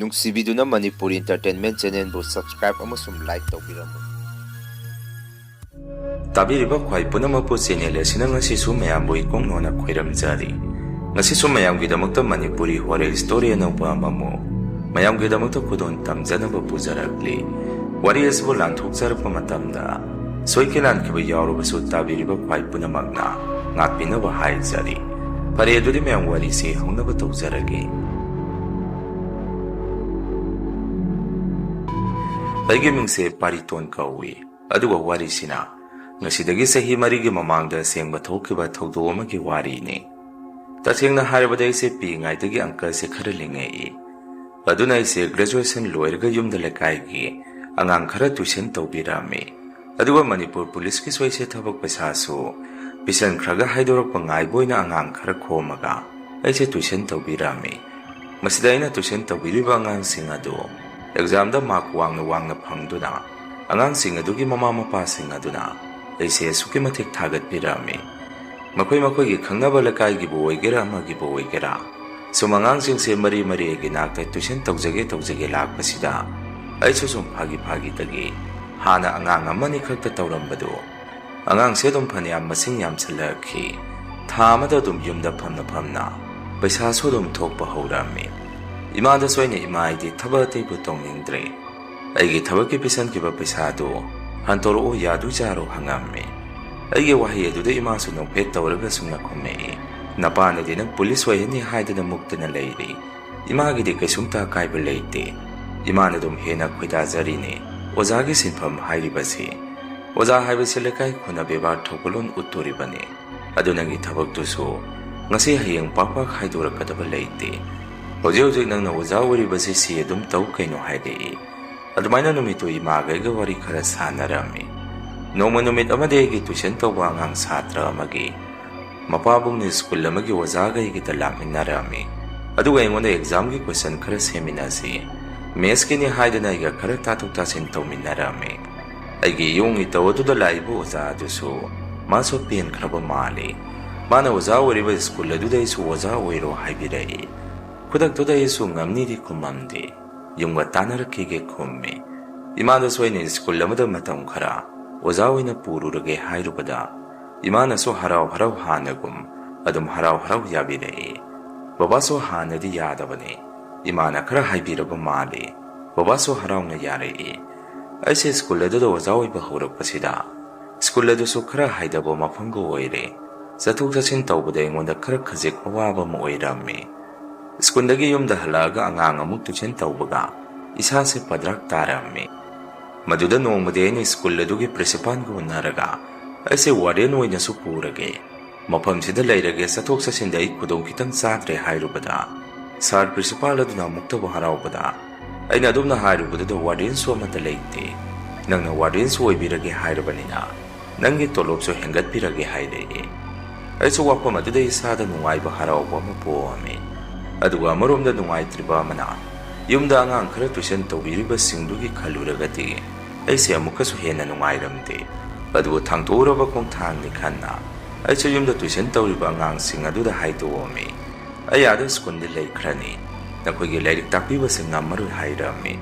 Nungsibiduna Manipuri Entertainment Channel bu subscribe amasum like tawbiramu. Tabiriba khwai punamapu channel asina ngasi su mayam boi kongnona khwiram jari. Ngasi su mayam gidamakta Manipuri Wari story na upamamu. Mayam gidamakta kudon tamjana ba pujarakli. Wari asbu lanthokjarpa matamda soikilan kiba yawrubasu tabiriba khwai punamagna ngakpina ba hai jari. Pare adudi mayam wari se hongnaba tawjarage. Aigi mingse pariton kawi. Aduga wari sina. Ngasidagi sahi marigi mamangda Asengba thokiba thawdo amagi wari ne. Tasengna haribada ise pi ngaidagi angka se khara lingai. Aduna ise graduation loiraga yumda lekai angang khara tuition tawbirame. Aduga Manipur police ki soise thabak pasasu pisan khraga haidorak pangai boina angang khara khomaga aise tuition tawbirame. Masida ina tuition tawbiriba angang singado exam da mark wangna phangduna angang singadugi mama mapa singaduna aise suki mathik thagat pirame makoi gi khangnaba lakai gi boigera ma gi boigera sumangang sing se mari gi nakta tuition tawjage lak pasida aisu sum phagi tagi hana angang amani khakta tawrambadu angang se dum phani am masing yam chalakhi thamada dum yumda phamna paisa so dum thokpa haurame Imada soine imaidi thabati butong ningdre. Aigi thabaki pisan kiba pisado hantoro yadu jaro hangame. Aigi wahi aduda imasu nong pet tawraga sungna kome. Napana di ng pulis wayani haida na mukta na layri. Imagi di kasumta kaiba layte. Imana dum hena kwida zarine. Ozagi sinpam hairi basi. Oza haibasi lakay kuna bebar thokulon uturi bane. Adunangi thabak tuso. Ngasi hayang papak haidura kadaba layte. Hojik nang na oza wari basi siya dum taw kaino haide. Adumayna numito imagay wari kara sanarami. Noma numit amade gi tuition tawa ngang satra amagi. Mapabong ni school lamagi oza gay kita lamin narami. Adu gay ngona exam gi question kara seminasi. Mes kini haide na iga kara tatok tasin taw minarami. Agi yung itaw adu dalaibo oza aduso. Maso pian kraba mali. Mana oza wari ba school adu da isu oza wairo haibirai. Kudak toda yesu ngamni di kumamdi yungwa tanarkige kumme imana soine school lamada matam khara ozawi na pururage hairubada imana so harau hanagum adum harau yabire baba so hanadi yadabane imana khara haibiraba male baba so harau na yare aise school adu ozawi ba horak pasida school adu so khara haidabo mafamgo oire zatuk tachin tawbada ingonda khara khajek waba mo oirame Skundagi yumda halaga angang amuk tuition tawbaga isa se padrak tarame. Maduda nongmade ni school ladugi principal ko naraga aise warden oina supurage. Mapam sida lairage satok sa sindai kudong kitang sadre hairubada. Sar principal aduna mukta baharaubada. Ay nadum na hairubada do warden so matalaite. Nang na warden so ibirage hairubanina. Nangi tolop so hengat pirage haire. Ay so wapa maduda isada nungay baharauba mapuame. Aduga maromda nungaitriba mana yumda angang khara tuition tawbiriba singdugi khaluragati aise amukasu hena nungairamde aduga thangtoraba khongthang ni khanna aise yumda tuition tawriba angang sing aduda haitowome ayada school ni laikhrani nakoigi lairik takpiba sing ngammaroi hairame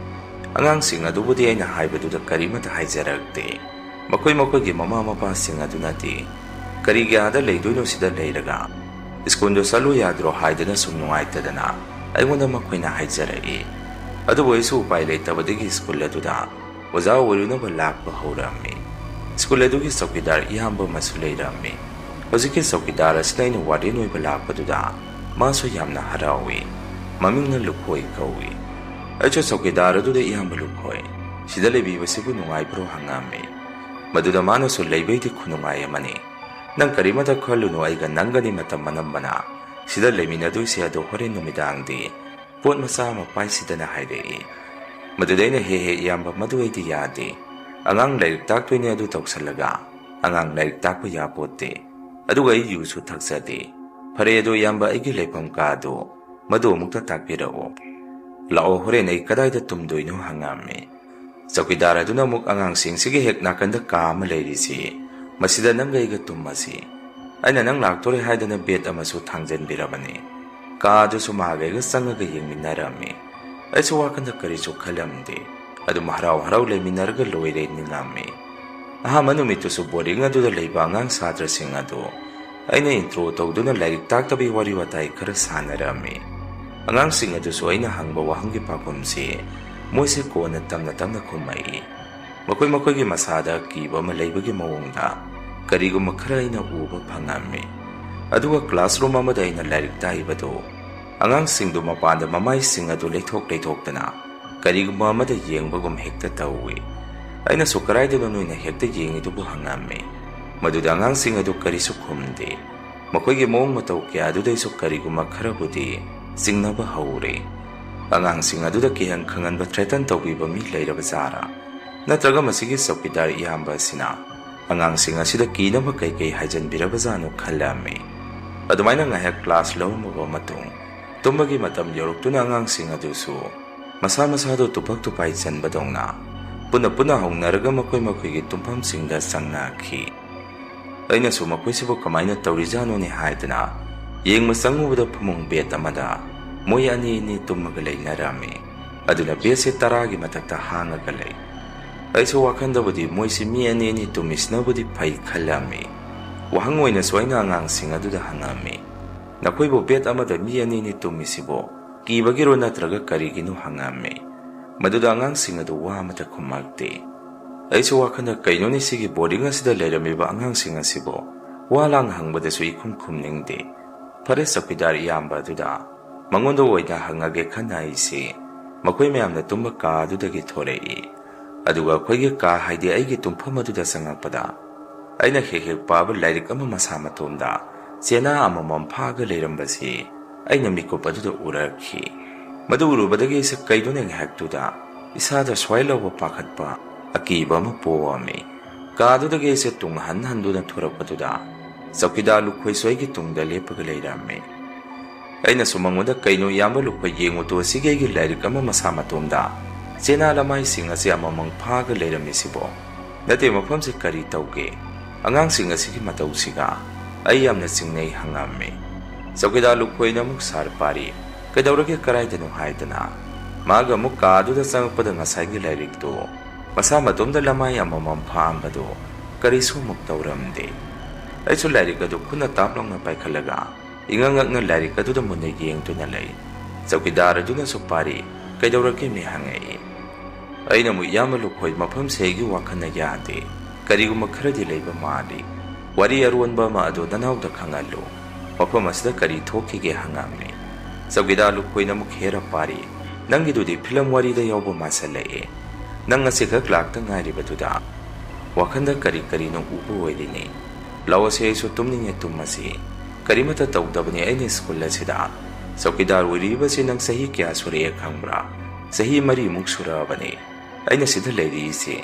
angang sing adubudi aina haibaduda karimata haijarakte makoigi mama mapa sing adunati karigi ada leidoino sida leiraga Iskondo salu yadro haidana sumnungaitadana aingona makoina haijarai adu boisu upai leitabadigi school aduda oza waruna ba lakba haurame school adugi sokidar ihamba masuleirame hojiki sokidar asnaina warden oi ba lakpaduda maso yamna harawi mamingna lukhoi kawi acho sokidar aduda ihamba lukhoi sida lebi basibu nungai pro hangame maduda mano so leibeidi khunungai amani Nang karimata khaluno aiga nangani matam manambana sida leminadu se ado hore numidangdi pot masa mapai sidana haire madudaina he yamba maduidi yadi angang laik taktoine adu toksalaga angang laik takpa yapote aduga I yusu thaksade phare ado yamba aigi lepam ka do madu mukta takpirao lao hore nei kadai da tumdoino hangame chokidar aduna muk angang singsige hek nakanda ka ma leirisi Masida nangay gatumasi. Ay na nang laktore haida na bet amasu thangjan birabane. Kaado sumagay ga sanga gayeng minarami. ꯑꯩꯁꯨ ꯋꯥꯈꯟꯗ ꯀꯔꯤꯁꯨ ꯈꯜꯂꯝꯗꯦ ꯑꯗꯨꯝ ꯍꯔꯥꯎ ꯍꯔꯥꯎ ꯂꯩꯃꯤꯟꯅꯔꯒ ꯂꯣꯏꯔꯦ ꯅꯤꯡꯉꯝꯃꯤ ꯑꯍꯥꯟꯕ ꯅꯨꯃꯤꯠꯇꯨꯁꯨ boarding ꯑꯗꯨꯗ ꯂꯩꯕ ꯑꯉꯥꯡ ꯁꯥꯇ꯭ꯔꯁꯤꯡ ꯑꯗꯨ ꯑꯩꯅ ꯏꯟꯇ꯭ꯔꯣ ꯇꯧꯗꯨꯅ ꯂꯥꯏꯔꯤꯛ ꯇꯥꯛꯇꯕꯒꯤ ꯋꯥꯔꯤ ꯋꯥꯇꯥꯏ ꯈꯔ ꯁꯥꯟꯅꯔꯝꯃꯤ ꯑꯉꯥꯡꯁꯤꯡ ꯑꯗꯨꯁꯨ ꯑꯩꯅ ꯍꯪꯕ ꯋꯥꯍꯪꯒꯤ ꯄꯥꯎꯈꯨꯝꯁꯤ ꯃꯣꯏꯁꯦ ꯀꯣꯟꯅ ꯇꯝꯅ ꯇꯝꯅ ꯈꯨꯝꯃꯛꯏ ꯃꯈꯣꯏꯒꯤ ꯃꯁꯥꯗ ꯀꯤꯕ ꯑꯃ ꯂꯩꯕꯒꯤ ꯃꯑꯣꯡꯗ ꯀꯔꯤꯒꯨꯝꯕ ꯈꯔ ꯑꯩꯅ ꯎꯕ ꯐꯪꯉꯝꯃꯤ ꯑꯗꯨꯒ ꯀ꯭ꯂꯥꯁꯔꯨꯝ ꯑꯃꯗ ꯑꯩꯅ ꯂꯥꯏꯔꯤꯛ ꯇꯥꯛꯏꯕꯗꯨ ꯑꯉꯥꯡꯁꯤꯡꯗꯨ ꯃꯄꯥꯟꯗ ꯃꯃꯥꯏꯁꯤꯡ ꯑꯗꯨ ꯂꯩꯊꯣꯛꯇꯅ ꯀꯔꯤꯒꯨꯝꯕ ꯑꯃꯗ ꯌꯦꯡꯕꯒꯨꯝ ꯍꯦꯛꯇ ꯇꯧꯏ ꯑꯩꯅꯁꯨ ꯀꯔꯥꯏꯗꯅꯣ ꯅꯣꯏꯅ ꯍꯦꯛꯇ ꯌꯦꯡꯉꯤꯗꯨꯕꯨ ꯍꯪꯉꯝꯃꯤ ꯃꯗꯨꯗ ꯑꯉꯥꯡꯁꯤꯡ ꯑꯗꯨ ꯀꯔꯤꯁꯨ ꯈꯨꯝꯗꯦ ꯃꯈꯣꯏꯒꯤ ꯃꯑꯣꯡ ꯃꯇꯧ ꯀꯌꯥꯗꯨꯗꯩꯁꯨ ꯀꯔꯤꯒꯨꯝꯕ ꯈꯔꯕꯨꯗꯤ ꯆꯤꯡꯅꯕ ꯍꯧꯔꯦ ꯑꯉꯥꯡꯁꯤꯡ ꯑꯗꯨꯗ ꯀꯤꯍꯟ ꯈꯪꯍꯟꯕ ꯊ꯭ꯔꯦꯇꯟ ꯇꯧꯕꯤꯕ ꯃꯤ ꯂꯩꯔꯕꯖꯥꯔꯥ ꯅꯠꯇ꯭ꯔꯒ ꯃꯁꯤꯒꯤ ꯆꯧꯀꯤꯗꯥꯔ ꯏꯌꯥꯝꯕ ꯑꯁꯤꯅ ꯑꯉꯥꯡꯁꯤꯡ ꯑꯁꯤꯗ ꯀꯤꯅꯕ ꯀꯩꯀꯩ ꯍꯥꯏꯖꯟꯕꯤꯔꯕꯖꯥꯠꯅꯣ ꯈꯜꯂꯝꯃꯤ ꯑꯗꯨꯃꯥꯏꯅ ꯉꯥꯏꯍꯥꯛ ꯀ꯭ꯂꯥꯁ ꯂꯧꯔꯝꯃꯕ ꯃꯇꯨꯡ ꯇꯨꯝꯕꯒꯤ ꯃꯇꯝ ꯌꯧꯔꯛꯇꯨꯅ ꯑꯉꯥꯡꯁꯤꯡ ꯑꯗꯨꯁꯨ ꯃꯁꯥꯗꯣ ꯇꯨꯄꯛ ꯇꯨꯄꯥꯏ ꯆꯟꯕꯗꯧꯅ ꯄꯨꯟꯅ ꯍꯧꯅꯔꯒ ꯃꯈꯣꯏꯒꯤ ꯇꯨꯝꯐꯝꯁꯤꯡꯗ ꯆꯪꯅꯈꯤ ꯑꯩꯅꯁꯨ ꯃꯈꯣꯏꯁꯤꯕꯨ ꯀꯃꯥꯏꯅ ꯇꯧꯔꯤꯖꯥꯠꯅꯣꯅꯦ ꯍꯥꯏꯗꯅ ꯌꯦꯡꯕ ꯆꯪꯉꯨꯕꯗ ꯐꯃꯨꯡ ꯕꯦꯠ ꯑꯃꯗ ꯃꯣꯏ ꯑꯅꯤ ꯇꯨꯝꯃꯒ ꯂꯩꯅꯔꯝꯃꯤ ꯑꯗꯨꯅ ꯕꯦꯠꯁꯦ 10ꯒꯤ ꯃꯊꯛꯇ ꯍꯥꯡꯉꯒ ꯂꯩ ꯑꯩꯁꯨ ꯋꯥꯈꯟꯗꯕꯨꯗꯤ ꯃꯣꯏꯁꯤ ꯃꯤ ꯑꯅꯤ ꯇꯨꯝꯃꯤꯁꯤꯅꯕꯨꯗꯤ ꯐꯩ ꯈꯜꯂꯝꯃꯤ ꯋꯥꯍꯪ ꯑꯣꯏꯅꯁꯨ ꯑꯩꯅ ꯑꯉꯥꯡꯁꯤꯡ ꯑꯗꯨꯗ ꯍꯪꯉꯝꯃꯤ ꯅꯈꯣꯏꯕꯨ ꯕꯦꯠ ꯑꯃꯗ ꯃꯤ ꯑꯅꯤ ꯇꯨꯝꯃꯤꯁꯤꯕꯨ ꯀꯤꯕꯒꯤꯔꯣ ꯅꯠꯇ꯭ꯔꯒ ꯀꯔꯤꯒꯤꯅꯣ ꯍꯪꯉꯝꯃꯤ ꯃꯗꯨꯗ ꯑꯉꯥꯡꯁꯤꯡ ꯑꯗꯨ ꯋꯥ ꯑꯃꯇ ꯈꯨꯝꯃꯛꯇꯦ ꯑꯩꯁꯨ ꯋꯥꯈꯟꯗ ꯀꯩꯅꯣꯅꯤ ꯁꯤꯒꯤ ꯕꯣꯔꯗꯤꯡ ꯑꯁꯤꯗ ꯂꯩꯔꯝꯃꯤꯕ ꯑꯉꯥꯡꯁꯤꯡ ꯑꯁꯤꯕꯨ ꯋꯥ ꯂꯥꯡ ꯍꯪꯕꯗꯁꯨ ꯏꯈꯨꯝ ꯈꯨꯝꯅꯤꯡꯗꯦ ꯐꯔꯦ ꯆꯧꯀꯤꯗꯥꯔ ꯏꯌꯥꯝꯕ ꯑꯗꯨꯗ ꯃꯉꯣꯟꯗ ꯑꯣꯏꯅ ꯍꯪꯉꯒꯦ ꯈꯟꯅ ꯑꯩꯁꯤ ꯃꯈꯣꯏ ꯃꯌꯥꯝꯅ ꯇꯨꯝꯕ ꯀꯥ ꯑꯗꯨꯗꯒꯤ ꯊꯣꯔꯛꯏ ꯑꯗꯨꯒ ꯑꯩꯈꯣꯏꯒꯤ ꯀꯥ ꯍꯥꯏꯗꯤ ꯑꯩꯒꯤ ꯇꯨꯝꯐꯝ ꯑꯗꯨꯗ ꯆꯪꯉꯛꯄꯗ ꯑꯩꯅ ꯍꯦꯛ ꯄꯥꯕ ꯂꯥꯏꯔꯤꯛ ꯑꯃ ꯃꯁꯥ ꯃꯇꯣꯝꯗ ꯆꯦꯅꯥ ꯑꯃꯃꯝ ꯐꯥꯒ ꯂꯩꯔꯝꯕꯁꯤ ꯑꯩꯅ ꯃꯤꯀꯨꯞ ꯑꯗꯨꯗ ꯎꯔꯛꯈꯤ ꯃꯗꯨ ꯎꯔꯨꯕꯗꯒꯤ ꯑꯩꯁꯦ ꯀꯩꯅꯣꯅꯦ ꯉꯥꯏꯍꯥꯛꯇꯨꯗ ꯏꯁꯥꯗ ꯁ꯭ꯋꯥꯏ ꯂꯧꯕ ꯄꯥꯈꯠꯄ ꯑꯀꯤꯕ ꯑꯃ ꯄꯣꯛꯑꯝꯃꯤ ꯀꯥꯗꯨꯗꯒꯤ ꯑꯩꯁꯦ ꯇꯨꯡ ꯍꯟꯗꯨꯅ ꯊꯣꯔꯛꯄꯗꯨꯗ ꯆꯧꯀꯤꯗꯥꯔ ꯂꯨꯈꯣꯏꯁꯨ ꯑꯩꯒꯤ ꯇꯨꯡꯗ ꯂꯦꯞꯄꯒ ꯂꯩꯔꯝꯃꯤ ꯑꯩꯅꯁꯨ ꯃꯉꯣꯟꯗ ꯀꯩꯅꯣ ꯏꯌꯥꯝꯕ ꯂꯨꯈꯣꯏ ꯌꯦꯡꯉꯨꯇꯣ ꯑꯁꯤꯒꯤ ꯑꯩꯒꯤ ꯂꯥꯏꯔꯤꯛ ꯑꯃ ꯃꯁꯥ ꯃꯇꯣꯝꯗ ꯆꯦꯅꯥ ꯂꯃꯥꯏꯁꯤꯡ ꯑꯁꯤ ꯑꯃꯃꯝ ꯐꯥꯒ ꯂꯩꯔꯝꯃꯤꯁꯤꯕꯣ ꯅꯠꯇꯦ ꯃꯐꯝꯁꯤ ꯀꯔꯤ ꯇꯧꯒꯦ ꯑꯉꯥꯡꯁꯤꯡ ꯑꯁꯤꯒꯤ ꯃꯇꯧꯁꯤꯒ ꯑꯩ ꯌꯥꯝꯅ ꯆꯤꯡꯅꯩ ꯍꯪꯉꯝꯃꯤ ꯆꯧꯀꯤꯗꯥꯔ ꯂꯨꯈꯣꯏꯅ ꯑꯃꯨꯛ ꯁꯥꯔ ꯄꯥꯔꯤ ꯀꯩꯗꯧꯔꯒꯦ ꯀꯔꯥꯏꯗꯅꯣ ꯍꯥꯏꯗꯅ ꯃꯥꯒ ꯑꯃꯨꯛ ꯀꯥꯗꯨꯗ ꯆꯪꯉꯛꯄꯗ ꯉꯁꯥꯏꯒꯤ ꯂꯥꯏꯔꯤꯛꯇꯣ ꯃꯁꯥ ꯃꯇꯣꯝꯗ ꯂꯃꯥꯏ ꯑꯃꯃꯝ ꯐꯥꯑꯝꯕꯗꯣ ꯀꯔꯤꯁꯨ ꯑꯃꯨꯛ ꯇꯧꯔꯝꯗꯦ ꯑꯩꯁꯨ ꯂꯥꯏꯔꯤꯛ ꯑꯗꯨ ꯈꯨꯠꯅ ꯇꯥꯞ ꯂꯥꯎꯅ ꯄꯥꯏꯈꯠꯂꯒ ꯏꯉꯛꯉꯛꯅ ꯂꯥꯏꯔꯤꯛ ꯑꯗꯨꯗ ꯃꯨꯟꯅ ꯌꯦꯡꯗꯨꯅ ꯂꯩ ꯆꯧꯀꯤꯗꯥꯔ ꯑꯗꯨꯅꯁꯨ ꯄꯥꯔꯤ ꯀꯩꯗꯧꯔꯒꯦ ꯃꯤ ꯍꯪꯉꯛꯏ ꯑꯩꯅ ꯑꯃꯨꯛ ꯏꯌꯥꯝꯕ ꯂꯨꯈꯣꯏ ꯃꯐꯝꯁꯦ ꯑꯩꯒꯤ ꯋꯥꯈꯜꯅ ꯌꯥꯗꯦ ꯀꯔꯤꯒꯨꯝꯕ ꯈꯔꯗꯤ ꯂꯩꯕ ꯃꯥꯜꯂꯤ ꯋꯥꯔꯤ ꯑꯔꯣꯟꯕ ꯑꯃ ꯑꯗꯨ ꯅꯅꯥꯎꯗ ꯈꯪꯍꯜꯂꯨ ꯃꯐꯝ ꯑꯁꯤꯗ ꯀꯔꯤ ꯊꯣꯛꯈꯤꯒꯦ ꯍꯪꯉꯝꯃꯤ ꯆꯧꯀꯤꯗꯥꯔ ꯂꯨꯈꯣꯏꯅ ꯑꯃꯨꯛ ꯍꯦꯔ ꯄꯥꯔꯤ ꯅꯪꯒꯤꯗꯨꯗꯤ ꯐꯤꯂꯝ ꯋꯥꯔꯤꯗ ꯌꯥꯎꯕ ꯃꯥꯁꯜꯂꯛꯑꯦ ꯅꯪ ꯉꯁꯤ ꯈꯛ ꯂꯥꯛꯇ ꯉꯥꯏꯔꯤꯕꯗꯨꯗ ꯋꯥꯈꯟꯗ ꯀꯔꯤꯅꯣ ꯎꯕ ꯑꯣꯏꯔꯤꯅꯤ ꯂꯥꯎꯑꯁꯦ ꯑꯩꯁꯨ ꯇꯨꯝꯅꯤꯡꯉꯦ ꯇꯨꯝꯃꯁꯤ ꯀꯔꯤꯃꯠꯇ ꯇꯧꯗꯕꯅꯤ ꯑꯩꯅ ꯁ꯭ꯀꯨꯜ ꯑꯁꯤꯗ ꯆꯧꯀꯤꯗꯥꯔ ꯑꯣꯏꯔꯤꯕꯁꯤ ꯅꯪ ꯆꯍꯤ ꯀꯌꯥ ꯁꯨꯔꯛꯑꯦ ꯈꯪꯕ꯭ꯔꯥ ꯆꯍꯤ 4ꯃꯨꯛ ꯁꯨꯔꯛꯑꯕꯅꯤ ꯑꯩꯅ ꯁꯤꯗ ꯂꯩꯔꯤꯁꯦ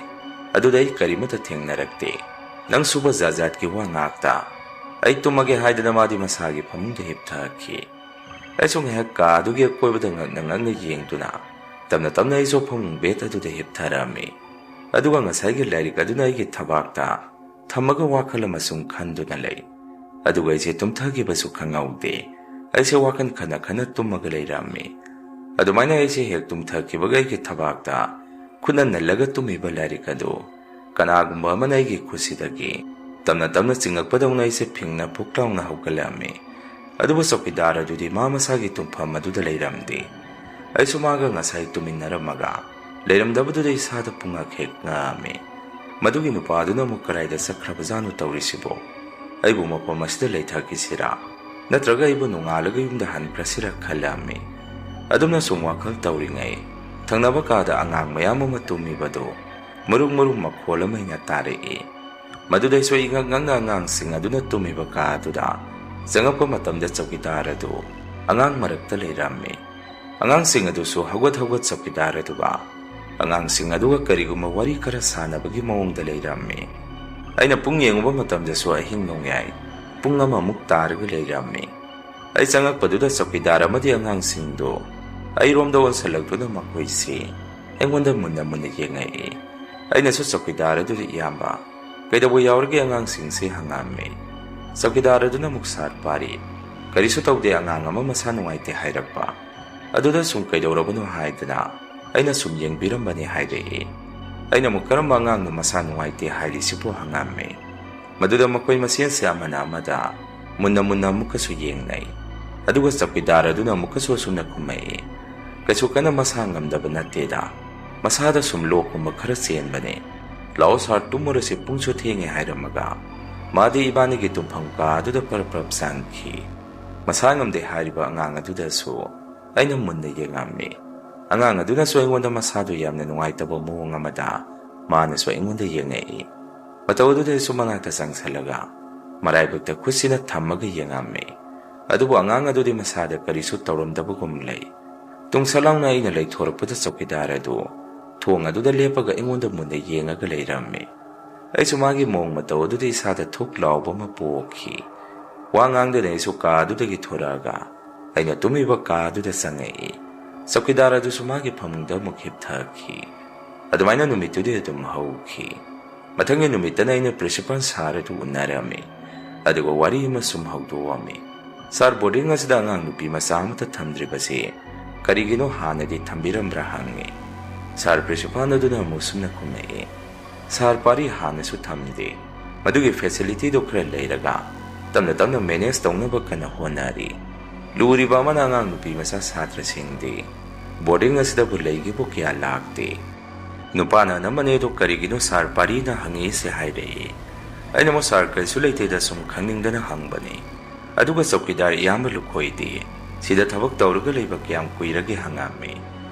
ꯑꯗꯨꯗ ꯑꯩ ꯀꯔꯤꯃꯠꯇ ꯊꯦꯡꯅꯔꯛꯇꯦ ꯅꯪ ꯁꯨꯕ ꯖꯥꯠꯀꯤ ꯋꯥ ꯉꯥꯛꯇ ꯑꯩ ꯇꯨꯝꯃꯒꯦ ꯍꯥꯏꯗꯅ ꯃꯥꯗꯤ ꯃꯁꯥꯒꯤ ꯐꯃꯨꯡꯗ ꯍꯤꯞꯊꯈꯤ ꯑꯩꯁꯨ ꯉꯥꯏꯍꯥꯛ ꯀꯥ ꯑꯗꯨꯒꯤ ꯑꯀꯣꯏꯕꯗ ꯉꯛꯅ ꯌꯦꯡꯗꯨꯅ ꯇꯞꯅ ꯑꯩꯁꯨ ꯐꯃꯨꯡ ꯕꯦꯠ ꯑꯗꯨꯗ ꯍꯤꯞꯊꯔꯝꯃꯤ ꯑꯗꯨꯒ ꯉꯁꯥꯏꯒꯤ ꯂꯥꯏꯔꯤꯛ ꯑꯗꯨꯅ ꯑꯩꯒꯤ ꯊꯕꯥꯛꯇ ꯊꯝꯃꯒ ꯋꯥꯈꯜ ꯑꯃꯁꯨꯡ ꯈꯟꯗꯨꯅ ꯂꯩ ꯑꯗꯨꯒ ꯑꯩꯁꯦ ꯇꯨꯝꯊꯈꯤꯕꯁꯨ ꯈꯪꯍꯧꯗꯦ ꯑꯩꯁꯦ ꯋꯥꯈꯜ ꯈꯟꯅ ꯇꯨꯝꯃꯒ ꯂꯩꯔꯝꯃꯤ ꯑꯗꯨꯃꯥꯏꯅ ꯑꯩꯁꯦ ꯍꯦꯛ ꯇꯨꯝꯊꯈꯤꯕꯒ ꯑꯩꯒꯤ ꯊꯕꯥꯛꯇ ꯈꯨꯠꯅ ꯅꯜꯂꯒ ꯇꯨꯝꯃꯤꯕ ꯂꯥꯏꯔꯤꯛ ꯑꯗꯨ ꯀꯅꯥꯒꯨꯝꯕ ꯑꯃꯅ ꯑꯩꯒꯤ ꯈꯨꯠꯁꯤꯗꯒꯤ ꯇꯞꯅ ꯆꯤꯡꯉꯛꯄꯗꯧꯅ ꯑꯩꯁꯦ ꯐꯤꯡꯅ ꯐꯨꯛ ꯂꯥꯎꯅ ꯍꯧꯒꯠꯂꯝꯃꯤ ꯑꯗꯨꯕꯨ ꯆꯧꯀꯤꯗꯥꯔ ꯑꯗꯨꯗꯤ ꯃꯥ ꯃꯁꯥꯒꯤ ꯇꯨꯝꯐꯝ ꯑꯗꯨꯗ ꯂꯩꯔꯝꯗꯦ ꯑꯩꯁꯨ ꯃꯥꯒ ꯉꯁꯥꯏ ꯇꯨꯃꯤꯟꯅꯔꯝꯃꯒ ꯂꯩꯔꯝꯗꯕꯗꯨꯗ ꯏꯁꯥꯗ ꯄꯨꯡꯉꯛ ꯍꯦꯛ ꯉꯛꯑꯝꯃꯤ ꯃꯗꯨꯒꯤ ꯅꯨꯄꯥꯗꯨꯅ ꯑꯃꯨꯛ ꯀꯔꯥꯏꯗ ꯆꯠꯈ꯭ꯔꯕꯖꯥꯠꯅꯣ ꯇꯧꯔꯤꯁꯤꯕꯣ ꯑꯩꯕꯨ ꯃꯐꯝ ꯑꯁꯤꯗ ꯂꯩꯊꯈꯤꯁꯤꯔꯥ ꯅꯠꯇ꯭ꯔꯒ ꯑꯩꯕꯨ ꯅꯣꯡꯉꯥꯜꯂꯒ ꯌꯨꯝꯗ ꯍꯟꯈ꯭ꯔꯁꯤꯔꯥ ꯈꯜꯂꯝꯃꯤ ꯑꯗꯨꯝꯅ ꯁꯨꯝ ꯋꯥꯈꯜ ꯇꯧꯔꯤꯉꯩ ꯊꯪꯅꯕ ꯀꯥꯗ ꯑꯉꯥꯡ ꯃꯌꯥꯝ ꯑꯃ ꯇꯨꯝꯃꯤꯕꯗꯨ ꯃꯔꯨꯝ ꯃꯈꯣꯜ ꯑꯃ ꯑꯩꯅ ꯇꯥꯔꯛꯏ ꯃꯗꯨꯗꯩꯁꯨ ꯏꯉꯛꯉꯛꯅ ꯑꯉꯥꯡꯁꯤꯡ ꯑꯗꯨꯅ ꯇꯨꯝꯃꯤꯕ ꯀꯥꯗꯨꯗ ꯆꯪꯉꯛꯄ ꯃꯇꯝꯗ ꯆꯧꯀꯤꯗꯥꯔ ꯑꯗꯨ ꯑꯉꯥꯡ ꯃꯔꯛꯇ ꯂꯩꯔꯝꯃꯤ ꯑꯉꯥꯡꯁꯤꯡ ꯑꯗꯨꯁꯨ ꯍꯧꯒꯠ ꯆꯧꯀꯤꯗꯥꯔ ꯑꯗꯨꯒ ꯑꯉꯥꯡꯁꯤꯡ ꯑꯗꯨꯒ ꯀꯔꯤꯒꯨꯝꯕ ꯋꯥꯔꯤ ꯈꯔ ꯁꯥꯟꯅꯕꯒꯤ ꯃꯑꯣꯡꯗ ꯂꯩꯔꯝꯃꯤ ꯑꯩꯅ ꯄꯨꯡ ꯌꯦꯡꯉꯨꯕ ꯃꯇꯝꯗꯁꯨ ꯑꯍꯤꯡ ꯅꯣꯡꯌꯥꯏ ꯄꯨꯡ 1ꯃꯨꯛ ꯇꯥꯔꯒ ꯂꯩꯔꯝꯃꯤ ꯑꯩ ꯆꯪꯉꯛꯄꯗꯨꯗ ꯆꯧꯀꯤꯗꯥꯔ ꯑꯃꯗꯤ ꯑꯉꯥꯡꯁꯤꯡꯗꯨ ꯑꯩꯔꯣꯝꯗ ꯑꯣꯟꯁꯜꯂꯛꯇꯨꯅ ꯃꯈꯣꯏꯁꯤ ꯑꯩꯉꯣꯟꯗ ꯃꯨꯟꯅ ꯌꯦꯡꯉꯛꯏ ꯑꯩꯅꯁꯨ ꯆꯧꯀꯤꯗꯥꯔ ꯑꯗꯨꯗ ꯏꯌꯥꯝꯕ ꯀꯩꯗꯧꯕ ꯌꯥꯎꯔꯒꯦ ꯑꯉꯥꯡꯁꯤꯡꯁꯤ ꯍꯪꯉꯝꯃꯤ ꯆꯧꯀꯤꯗꯥꯔ ꯑꯗꯨꯅ ꯑꯃꯨꯛ ꯁꯥꯠ ꯄꯥꯔꯤ ꯀꯔꯤꯁꯨ ꯇꯧꯗꯦ ꯑꯉꯥꯡ ꯑꯃ ꯃꯁꯥ ꯅꯨꯡꯉꯥꯏꯇꯦ ꯍꯥꯏꯔꯛꯄ ꯑꯗꯨꯗ ꯁꯨꯝ ꯀꯩꯗꯧꯔꯕꯅꯣ ꯍꯥꯏꯗꯅ ꯑꯩꯅ ꯁꯨꯝ ꯌꯦꯡꯕꯤꯔꯝꯕꯅꯤ ꯍꯥꯏꯔꯛꯏ꯫ ꯑꯩꯅ ꯑꯃꯨꯛ ꯀꯔꯝꯕ ꯑꯉꯥꯡꯅꯣ ꯃꯁꯥ ꯅꯨꯡꯉꯥꯏꯇꯦ ꯍꯥꯏꯔꯤꯁꯤꯕꯨ ꯍꯪꯉꯝꯃꯤ꯫ ꯃꯗꯨꯗ ꯃꯈꯣꯏ ꯃꯁꯦꯟꯁꯦ ꯑꯃꯅ ꯑꯃꯗ ꯃꯨꯟꯅ ꯑꯃꯨꯛꯀꯁꯨ ꯌꯦꯡꯅꯩ꯫ ꯑꯗꯨꯒ ꯆꯧꯀꯤꯗꯥꯔ ꯑꯗꯨꯅ ꯑꯃꯨꯛꯀꯁꯨ ꯑꯁꯨꯝꯅ ꯈꯨꯝꯃꯛꯏ, ꯀꯩꯁꯨ ꯀꯟꯅ ꯃꯁꯥ ꯉꯝꯗꯕ ꯅꯠꯇꯦꯗ, ꯃꯁꯥꯗ ꯁꯨꯝ ꯂꯣꯛꯀꯨꯝꯕ ꯈꯔ ꯆꯦꯟꯕꯅꯦ꯫ ꯂꯥꯛꯑꯣ ꯁꯥꯔ ꯇꯨꯝꯃꯨꯔꯁꯤ, ꯄꯨꯡꯁꯨ ꯊꯦꯡꯉꯦ ꯍꯥꯏꯔꯝꯃꯒ ꯃꯥꯗꯤ ꯏꯕꯥꯅꯤꯒꯤ ꯇꯨꯝꯐꯝ ꯀꯥ ꯑꯗꯨꯗ ꯄꯔꯞ ꯆꯪꯈꯤ꯫ ꯃꯁꯥ ꯉꯝꯗꯦ ꯍꯥꯏꯔꯤꯕ ꯑꯉꯥꯡ ꯑꯗꯨꯗꯁꯨ ꯑꯩꯅ ꯃꯨꯟꯅ ꯌꯦꯡꯉꯝꯃꯤ꯫ ꯑꯉꯥꯡ ꯑꯗꯨꯅꯁꯨ ꯑꯩꯉꯣꯟꯗ ꯃꯁꯥꯗꯨ ꯌꯥꯝꯅ ꯅꯨꯡꯉꯥꯏꯇꯕ ꯃꯑꯣꯡ ꯑꯃꯗ ꯃꯥꯅꯁꯨ ꯑꯩꯉꯣꯟꯗ ꯌꯦꯡꯉꯛꯏ꯫ ꯃꯇꯧ ꯑꯗꯨꯗꯁꯨ ꯃꯅꯥꯛꯇ ꯆꯪꯁꯜꯂꯒ ꯃꯔꯥꯏꯕꯛꯇ ꯈꯨꯠꯁꯤꯅ ꯊꯝꯃꯒ ꯌꯦꯡꯉꯝꯃꯤ꯫ ꯑꯗꯨꯕꯨ ꯑꯉꯥꯡ ꯑꯗꯨꯗꯤ ꯃꯁꯥꯗ ꯀꯔꯤꯁꯨ ꯇꯧꯔꯝꯗꯕꯒꯨꯝ ꯂꯩ꯫ ꯇꯨꯡꯁꯠꯂꯥꯎꯅ ꯑꯩꯅ ꯂꯩꯊꯣꯔꯛꯄꯗ ꯆꯧꯀꯤꯗꯥꯔ ꯑꯗꯨ ꯊꯣꯡ ꯑꯗꯨꯗ ꯂꯦꯞꯄꯒ ꯑꯩꯉꯣꯟꯗ ꯃꯨꯟꯅ ꯌꯦꯡꯉꯒ ꯂꯩꯔꯝꯃꯤ꯫ ꯑꯩꯁꯨ ꯃꯥꯒꯤ ꯃꯑꯣꯡ ꯃꯇꯧ ꯑꯗꯨꯗ ꯏꯁꯥꯗ ꯊꯨꯛ ꯂꯥꯎꯕ ꯑꯃ ꯄꯣꯛꯈꯤ꯫ ꯋꯥ ꯉꯥꯡꯗꯅ ꯑꯩꯁꯨ ꯀꯥ ꯑꯗꯨꯗꯒꯤ ꯊꯣꯔꯛꯑꯒ ꯑꯩꯅ ꯇꯨꯝꯃꯤꯕ ꯀꯥ ꯑꯗꯨꯗ ꯆꯪꯉꯛꯏ꯫ ꯆꯧꯀꯤꯗꯥꯔ ꯑꯗꯨꯁꯨ ꯃꯥꯒꯤ ꯐꯃꯨꯡꯗ ꯑꯃꯨꯛ ꯍꯤꯞꯊꯈꯤ꯫ ꯑꯗꯨꯃꯥꯏꯅ ꯅꯨꯃꯤꯠꯇꯨꯗꯤ ꯑꯗꯨꯝ ꯍꯧꯈꯤ꯫ ꯃꯊꯪꯒꯤ ꯅꯨꯃꯤꯠꯇꯅ ꯑꯩꯅ ꯄ꯭ꯔꯤꯟꯁꯤꯄꯥꯜ ꯁꯥꯔ ꯑꯗꯨ ꯎꯅꯔꯝꯃꯤ꯫ ꯑꯗꯨꯒ ꯋꯥꯔꯤ ꯑꯃ ꯁꯨꯝ ꯍꯧꯗꯣꯛꯑꯝꯃꯤ꯫ ꯁꯥꯔ, ꯕꯣꯔꯗꯤꯡ ꯑꯁꯤꯗ ꯑꯉꯥꯡ ꯅꯨꯄꯤ ꯃꯆꯥ ꯑꯃꯠꯇ ꯊꯝꯗ꯭ꯔꯤꯕꯁꯤ ꯀꯔꯤꯒꯤꯅꯣ ꯍꯥꯟꯅꯗꯤ ꯊꯝꯕꯤꯔꯝꯕ꯭ꯔꯥ ꯍꯪꯉꯤ꯫ ꯁꯥꯔ ꯄ꯭ꯔꯤꯟꯁꯤꯄꯥꯜ ꯑꯗꯨꯅ ꯑꯃꯨꯛ ꯁꯨꯝꯅ ꯈꯨꯝꯃꯛꯏ, ꯁꯥꯔ ꯄꯥꯔꯤ ꯍꯥꯟꯅꯁꯨ ꯊꯝꯗꯦ, ꯃꯗꯨꯒꯤ ꯐꯦꯁꯤꯂꯤꯇꯤꯗꯨ ꯈꯔ ꯂꯩꯔꯒ ꯇꯞꯅ ꯃꯦꯅꯦꯖ ꯇꯧꯅꯕ ꯀꯟꯅ ꯍꯣꯠꯅꯔꯤ꯫ ꯂꯨꯔꯤꯕ ꯑꯃꯅ ꯑꯉꯥꯡ ꯅꯨꯄꯤ ꯃꯆꯥ ꯁꯥꯇ꯭ꯔꯁꯤꯡꯗꯤ ꯕꯣꯔꯗꯤꯡ ꯑꯁꯤꯗꯕꯨ ꯂꯩꯒꯦꯕꯨ ꯀꯌꯥ ꯂꯥꯛꯇꯦ꯫ ꯅꯨꯄꯥꯅ ꯑꯅꯝꯕꯅꯦ ꯑꯗꯨ ꯀꯔꯤꯒꯤꯅꯣ ꯁꯥꯔ ꯄꯥꯔꯤꯅ ꯍꯪꯉꯛꯏꯁꯦ ꯍꯥꯏꯔꯛꯏ꯫ ꯑꯩꯅ ꯑꯃꯨꯛ ꯁꯥꯔ ꯀꯔꯤꯁꯨ ꯂꯩꯇꯦꯗ ꯁꯨꯝ ꯈꯪꯅꯤꯡꯗꯅ ꯍꯪꯕꯅꯤ꯫ ꯑꯗꯨꯒ ꯆꯧꯀꯤꯗꯥꯔ ꯏꯌꯥꯝꯕ ꯂꯨꯈꯣꯏꯗꯤ ꯁꯤꯗ ꯊꯕꯛ ꯇꯧꯔꯒ ꯂꯩꯕ ꯀꯌꯥꯝ ꯀꯨꯏꯔꯒꯦ ꯍꯪꯉꯝꯃꯤ꯫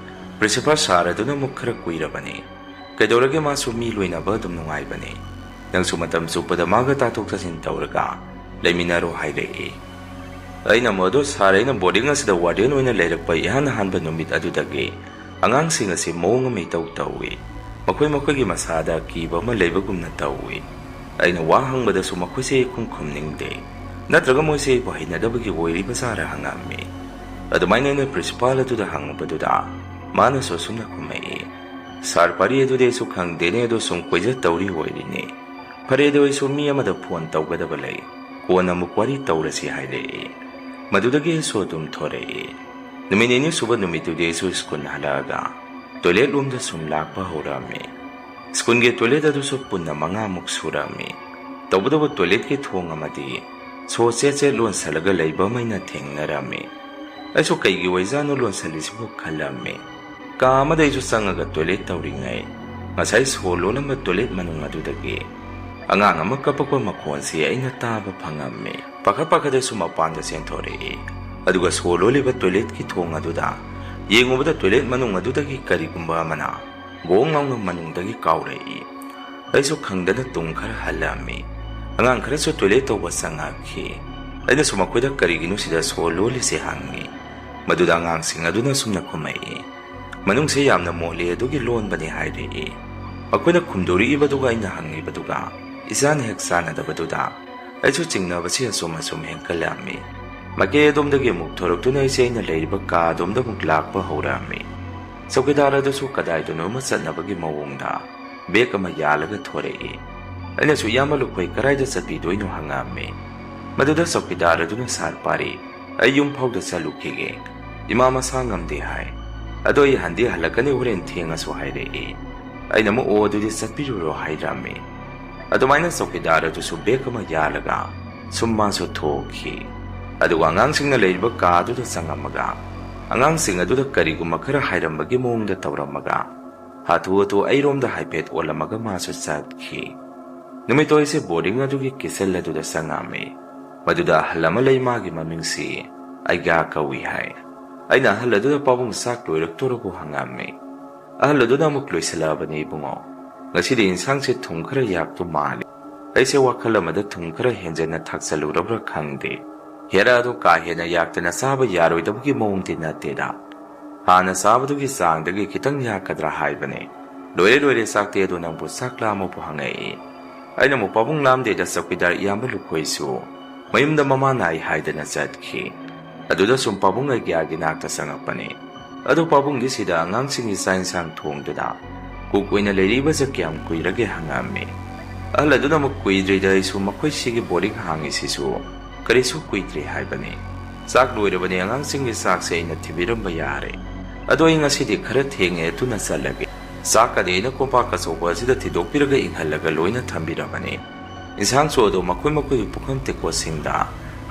ꯄ꯭ꯔꯤꯟꯁꯤꯄꯥꯜ ꯁꯥꯔ ꯑꯗꯨꯅ ꯑꯃꯨꯛ ꯈꯔ ꯀꯨꯏꯔꯕꯅꯤ, ꯀꯩꯗꯧꯔꯒꯦ ꯃꯥꯁꯨ ꯃꯤ ꯂꯣꯏꯅꯕ ꯑꯗꯨꯝ ꯅꯨꯡꯉꯥꯏꯕꯅꯤ, ꯅꯪꯁꯨ ꯃꯇꯝ ꯆꯨꯞꯄꯗ ꯃꯥꯒ ꯇꯥꯊꯣꯛ ꯇꯥꯁꯤꯟ ꯇꯧꯔꯒ ꯂꯩꯃꯤꯟꯅꯔꯣ ꯍꯥꯏꯔꯛꯏ꯫ ꯑꯩꯅ ꯑꯗꯣ ꯁꯥꯔ, ꯑꯩꯅ ꯕꯣꯔꯗꯤꯡ ꯑꯁꯤꯗ ꯋꯥꯔꯗꯦꯟ ꯑꯣꯏꯅ ꯂꯩꯔꯛꯄ ꯏꯍꯥꯟ ꯍꯥꯟꯕ ꯅꯨꯃꯤꯠ ꯑꯗꯨꯗꯒꯤ ꯑꯉꯥꯡꯁꯤꯡ ꯑꯁꯤ ꯃꯑꯣꯡ ꯑꯃ ꯏꯇꯧ ꯇꯧꯏ, ꯃꯈꯣꯏꯒꯤ ꯃꯁꯥꯗ ꯀꯤꯕ ꯑꯃ ꯂꯩꯕꯒꯨꯝꯅ ꯇꯧꯏ꯫ ꯑꯩꯅ ꯋꯥ ꯍꯪꯕꯗꯁꯨ ꯃꯈꯣꯏꯁꯦ ꯈꯨꯝꯅꯤꯡꯗꯦ, ꯅꯠꯇ꯭ꯔꯒ ꯃꯣꯏꯁꯦ ꯑꯩꯕꯨ ꯍꯩꯅꯗꯕꯒꯤ ꯑꯣꯏꯔꯤꯕ ꯖꯥꯔ ꯍꯪꯉꯝꯃꯤ꯫ ꯑꯗꯨꯃꯥꯏꯅ ꯑꯩꯅ ꯄ꯭ꯔꯤꯟꯁꯤꯄꯥꯜ ꯑꯗꯨꯗ ꯍꯪꯕꯗꯨꯗ ꯃꯥꯅꯁꯨ ꯑꯁꯨꯝꯅ ꯈꯨꯝꯃꯛꯏ, ꯁꯥꯔ ꯄꯥꯔꯤ ꯑꯗꯨꯗꯤ ꯑꯩꯁꯨ ꯈꯪꯗꯦꯅꯦ, ꯑꯗꯣ ꯁꯨꯝ ꯀꯣꯏꯖ ꯇꯧꯔꯤ ꯑꯣꯏꯔꯤꯅꯤ꯫ ꯐꯔꯦ, ꯑꯗꯣ ꯑꯩꯁꯨ ꯃꯤ ꯑꯃꯗ ꯐꯣꯟ ꯇꯧꯒꯗꯕ ꯂꯩ, ꯀꯣꯟꯅ ꯑꯃꯨꯛ ꯋꯥꯔꯤ ꯇꯧꯔꯁꯤ ꯍꯥꯏꯔꯛꯏ꯫ ꯃꯗꯨꯗꯒꯤ ꯑꯩꯁꯨ ꯑꯗꯨꯝ ꯊꯣꯔꯛꯏ꯫ ꯅꯨꯃꯤꯠ ꯅꯤꯅꯤ ꯁꯨꯕ ꯅꯨꯃꯤꯠꯇꯨꯗꯤ ꯑꯩꯁꯨ ꯁ꯭ꯀꯨꯜ ꯍꯜꯂꯛꯑꯒ ꯇꯣꯏꯂꯦꯠ ꯔꯨꯝꯗ ꯁꯨꯝ ꯂꯥꯛꯄ ꯍꯧꯔꯛꯑꯝꯃꯤ꯫ ꯁ꯭ꯀꯨꯜꯒꯤ ꯇꯣꯏꯂꯦꯠ ꯑꯗꯨꯁꯨ ꯄꯨꯟꯅ 5ꯃꯨꯛ ꯁꯨꯔꯝꯃꯤ꯫ ꯇꯧꯕꯇꯕꯨ ꯇꯣꯏꯂꯦꯠꯀꯤ ꯊꯣꯡ ꯑꯃꯗꯤ ꯁꯣ ꯆꯦꯠ ꯂꯣꯟꯁꯜꯂꯒ ꯂꯩꯕ ꯑꯃ ꯑꯩꯅ ꯊꯦꯡꯅꯔꯝꯃꯤ꯫ ꯑꯩꯁꯨ ꯀꯩꯒꯤ ꯑꯣꯏꯖꯥꯠꯅꯣ ꯂꯣꯟꯁꯜꯂꯤꯁꯤꯕꯨ ꯈꯜꯂꯝꯃꯤ꯫ ꯀꯥ ꯑꯃꯗ ꯑꯩꯁꯨ ꯆꯪꯉꯒ ꯇꯣꯏꯂꯦꯠ ꯇꯧꯔꯤꯉꯩ ꯉꯁꯥꯏ ꯁꯣ ꯂꯣꯜꯂꯝꯕ ꯇꯣꯏꯂꯦꯠ ꯃꯅꯨꯡ ꯑꯗꯨꯗꯒꯤ ꯑꯉꯥꯡ ꯑꯃ ꯀꯞꯄꯛꯄ ꯃꯈꯣꯟꯁꯤ ꯑꯩꯅ ꯇꯥꯕ ꯐꯪꯉꯝꯃꯤ꯫ ꯄꯥꯈꯠ ꯃꯄꯥꯟꯗ ꯆꯦꯟꯊꯣꯔꯛꯏ꯫ ꯑꯗꯨꯒ ꯁꯣ ꯂꯣꯜꯂꯤꯕ ꯇꯣꯏꯂꯦꯠꯀꯤ ꯊꯣꯡ ꯑꯗꯨꯗ ꯌꯦꯡꯉꯨꯕꯗ ꯇꯣꯏꯂꯦꯠ ꯃꯅꯨꯡ ꯑꯗꯨꯗꯒꯤ ꯀꯔꯤꯒꯨꯝꯕ ꯑꯃꯅ ꯒꯣꯡ ꯂꯥꯎꯅ ꯃꯅꯨꯡꯗꯒꯤ ꯀꯥꯎꯔꯛꯏ꯫ ꯑꯩꯁꯨ ꯈꯪꯗꯅ ꯇꯨꯡ ꯈꯔ ꯍꯜꯂꯝꯃꯤ꯫ ꯑꯉꯥꯡ ꯈꯔꯁꯨ ꯇꯣꯏꯂꯦꯠ ꯇꯧꯕ ꯆꯪꯉꯛꯈꯤ꯫ ꯑꯩꯅꯁꯨ ꯃꯈꯣꯏꯗ ꯀꯔꯤꯒꯤꯅꯣ ꯁꯤꯗ ꯁꯣ ꯂꯣꯜꯂꯤꯁꯦ ꯍꯪꯉꯤ꯫ ꯃꯗꯨꯗ ꯑꯉꯥꯡꯁꯤꯡ ꯑꯗꯨꯅ ꯁꯨꯝꯅ ꯈꯨꯝꯃꯛꯏ, ꯃꯅꯨꯡꯁꯦ ꯌꯥꯝꯅ ꯃꯣꯠꯂꯤ ꯑꯗꯨꯒꯤ ꯂꯣꯟꯕꯅꯤ ꯍꯥꯏꯔꯛꯏ꯫ ꯃꯈꯣꯏꯅ ꯈꯨꯝꯗꯣꯔꯛꯏꯕꯗꯨꯒ ꯑꯩꯅ ꯍꯪꯉꯤꯕꯗꯨꯒ ꯏꯆꯥꯅ ꯍꯦꯛ ꯆꯥꯟꯅꯗꯕꯗꯨꯗ ꯑꯩꯁꯨ ꯆꯤꯡꯅꯕꯁꯤ ꯑꯁꯨꯝ ꯍꯦꯟꯒꯠꯂꯛꯑꯝꯃꯤ꯫ ꯃꯥꯏꯀꯩ ꯑꯗꯣꯝꯗꯒꯤ ꯑꯃꯨꯛ ꯊꯣꯔꯛꯇꯨꯅ ꯑꯩꯁꯦ ꯑꯩꯅ ꯂꯩꯔꯤꯕ ꯀꯥ ꯑꯗꯣꯝꯗ ꯑꯃꯨꯛ ꯂꯥꯛꯄ ꯍꯧꯔꯛꯑꯝꯃꯤ꯫ ꯆꯧꯀꯤꯗꯥꯔ ꯑꯗꯨꯁꯨ ꯀꯗꯥꯏꯗꯅꯣꯃ ꯆꯠꯅꯕꯒꯤ ꯃꯑꯣꯡꯗ ꯕꯦꯒ ꯑꯃ ꯌꯥꯜꯂꯒ ꯊꯣꯔꯛꯏ꯫ ꯑꯩꯅꯁꯨ ꯏꯌꯥꯝꯕ ꯂꯨꯈꯣꯏ ꯀꯗꯥꯏꯗ ꯆꯠꯄꯤꯗꯣꯏꯅꯣ ꯍꯪꯉꯝꯃꯤ꯫ ꯃꯗꯨꯗ ꯆꯧꯀꯤꯗꯥꯔ ꯑꯗꯨꯅ, ꯁꯥꯔ ꯄꯥꯔꯤ, ꯑꯩ ꯌꯨꯝ ꯐꯥꯎꯗ ꯆꯠꯂꯨꯈꯤꯒꯦ, ꯏꯃꯥ ꯃꯁꯥ ꯉꯝꯗꯦ ꯍꯥꯏ, ꯑꯗꯣ ꯑꯩ ꯍꯟꯗꯤ ꯍꯜꯂꯛꯀꯅꯤ ꯍꯣꯔꯦꯟ ꯊꯦꯡꯉꯁꯨ ꯍꯥꯏꯔꯛꯏ꯫ ꯑꯩꯅ ꯑꯃꯨꯛ ꯑꯣ ꯑꯗꯨꯗꯤ ꯆꯠꯄꯤꯔꯨꯔꯣ ꯍꯥꯏꯔꯝꯃꯤ꯫ ꯑꯗꯨꯃꯥꯏꯅ ꯆꯧꯀꯤꯗꯥꯔ ꯑꯗꯨꯁꯨ ꯕꯦꯒ ꯑꯃ ꯌꯥꯜꯂꯒ ꯁꯨꯝ ꯃꯥꯁꯨ ꯊꯣꯛꯈꯤ꯫ ꯑꯗꯨꯒ ꯑꯉꯥꯡꯁꯤꯡꯅ ꯂꯩꯔꯤꯕ ꯀꯥ ꯑꯗꯨꯗ ꯆꯪꯉꯝꯃꯒ ꯑꯉꯥꯡꯁꯤꯡ ꯑꯗꯨꯗ ꯀꯔꯤꯒꯨꯝꯕ ꯈꯔ ꯍꯥꯏꯔꯝꯕꯒꯤ ꯃꯑꯣꯡꯗ ꯇꯧꯔꯝꯃꯒ ꯍꯥꯊꯨ ꯑꯩꯔꯣꯝꯗ ꯍꯥꯏꯐꯦꯠ ꯑꯣꯜꯂꯝꯃꯒ ꯃꯥꯁꯨ ꯆꯠꯈꯤ꯫ ꯅꯨꯃꯤꯠꯇꯣ ꯑꯩꯁꯦ ꯕꯣꯔꯗꯤꯡ ꯑꯗꯨꯒꯤ ꯀꯤꯆꯟ ꯑꯗꯨꯗ ꯆꯪꯉꯝꯃꯤ꯫ ꯃꯗꯨꯗ ꯑꯍꯜ ꯑꯃ ꯂꯩ, ꯃꯥꯒꯤ ꯃꯃꯤꯡꯁꯤ ꯑꯩꯒ꯭ꯌꯥ ꯀꯧꯏ ꯍꯥꯏ꯫ ꯑꯩꯅ ꯑꯍꯜ ꯑꯗꯨꯗ ꯄꯥꯕꯨꯡ ꯆꯥꯛ ꯂꯣꯏꯔꯛꯇꯣꯔꯕꯣ ꯍꯪꯉꯝꯃꯤ꯫ ꯑꯍꯜ ꯑꯗꯨꯅ ꯑꯃꯨꯛ ꯂꯣꯏꯁꯤꯜꯂꯛꯑꯕꯅꯤ ꯏꯕꯨꯡꯉꯣ, ꯉꯁꯤꯗꯤ ꯏꯟꯁꯥꯡꯁꯦ ꯊꯨꯝ ꯈꯔ ꯌꯥꯛꯇꯨ ꯃꯥꯜꯂꯤ꯫ ꯑꯩꯁꯦ ꯋꯥꯈꯜ ꯑꯃꯗ ꯊꯨꯝꯈꯔ ꯍꯦꯟꯖꯟꯅ ꯊꯥꯛꯆꯜꯂꯨꯔꯕ꯭ꯔꯥ ꯈꯪꯗꯦ꯫ ꯍꯦꯔꯥ ꯑꯗꯨ ꯀꯥ ꯍꯦꯟꯅ ꯌꯥꯛꯇꯅ ꯆꯥꯕ ꯌꯥꯔꯣꯏꯗꯕꯒꯤ ꯃꯑꯣꯡꯗꯤ ꯅꯠꯇꯦꯗ, ꯍꯥꯟꯅ ꯆꯥꯕꯗꯨꯒꯤ ꯆꯥꯡꯗꯒꯤ ꯈꯤꯇꯪ ꯌꯥꯛꯀꯗ꯭ꯔꯥ ꯍꯥꯏꯕꯅꯦ꯫ ꯂꯣꯏꯔꯦ ꯆꯥꯛꯇꯤ, ꯑꯗꯣ ꯅꯪꯕꯨ ꯆꯥꯛ ꯂꯥꯝꯃꯕꯣ ꯍꯪꯉꯛꯏ꯫ ꯑꯩꯅ ꯑꯃꯨꯛ ꯄꯥꯕꯨꯡ ꯂꯥꯝꯗꯦꯗ, ꯆꯧꯀꯤꯗꯥꯔ ꯏꯌꯥꯝꯕ ꯂꯨꯈꯣꯏꯁꯨ ꯃꯌꯨꯝꯗ ꯃꯃꯥ ꯅꯥꯏ ꯍꯥꯏꯗꯅ ꯆꯠꯈꯤ꯫ ꯑꯗꯨꯗ ꯁꯨꯝ ꯄꯥꯕꯨꯡ ꯑꯩꯒ꯭ꯌꯥꯒꯤ ꯅꯥꯛꯇ ꯆꯪꯉꯛꯄꯅꯤ꯫ ꯑꯗꯨ ꯄꯥꯕꯨꯡꯗꯤ ꯁꯤꯗ ꯑꯉꯥꯡꯁꯤꯡꯒꯤ ꯆꯥꯛ ꯏꯟꯁꯥꯡ ꯊꯣꯡꯗꯨꯅ ꯀꯨꯛ ꯑꯣꯏꯅ ꯂꯩꯔꯤꯕꯁꯦ ꯀꯌꯥꯝ ꯀꯨꯏꯔꯒꯦ ꯍꯪꯉꯝꯃꯤ꯫ ꯑꯍꯜ ꯑꯗꯨꯅ ꯑꯃꯨꯛ ꯀꯨꯏꯗ꯭ꯔꯤꯗ, ꯑꯩꯁꯨ ꯃꯈꯣꯏ ꯁꯤꯒꯤ ꯕꯣꯔꯗꯤꯡ ꯍꯥꯡꯉꯤꯁꯤꯁꯨ ꯀꯔꯤꯁꯨ ꯀꯨꯏꯗ꯭ꯔꯤ ꯍꯥꯏꯕꯅꯤ꯫ ꯆꯥꯛ ꯂꯣꯏꯔꯕꯅꯤ ꯑꯉꯥꯡꯁꯤꯡꯒꯤ ꯆꯥꯛꯁꯦ ꯑꯩꯅ ꯊꯤꯕꯤꯔꯝꯕ ꯌꯥꯔꯦ ꯑꯗꯣ ꯑꯩ ꯉꯁꯤꯗꯤ ꯈꯔ ꯊꯦꯡꯉꯦ ꯑꯗꯨꯅ ꯆꯠꯂꯒꯦ ꯆꯥꯛꯀꯗꯤ ꯑꯩꯅ ꯀꯣꯝꯄꯥꯛ ꯑꯆꯧꯕ ꯑꯁꯤꯗ ꯊꯤꯗꯣꯛꯄꯤꯔꯒ ꯏꯪꯍꯜꯂꯒ ꯂꯣꯏꯅ ꯊꯝꯕꯤꯔꯕꯅꯤ ꯏꯟꯁꯥꯡꯁꯨ ꯑꯗꯣ ꯃꯈꯣꯏꯒꯤ ꯄꯨꯈꯝ ꯇꯦꯡꯀꯣꯠꯁꯤꯡꯗ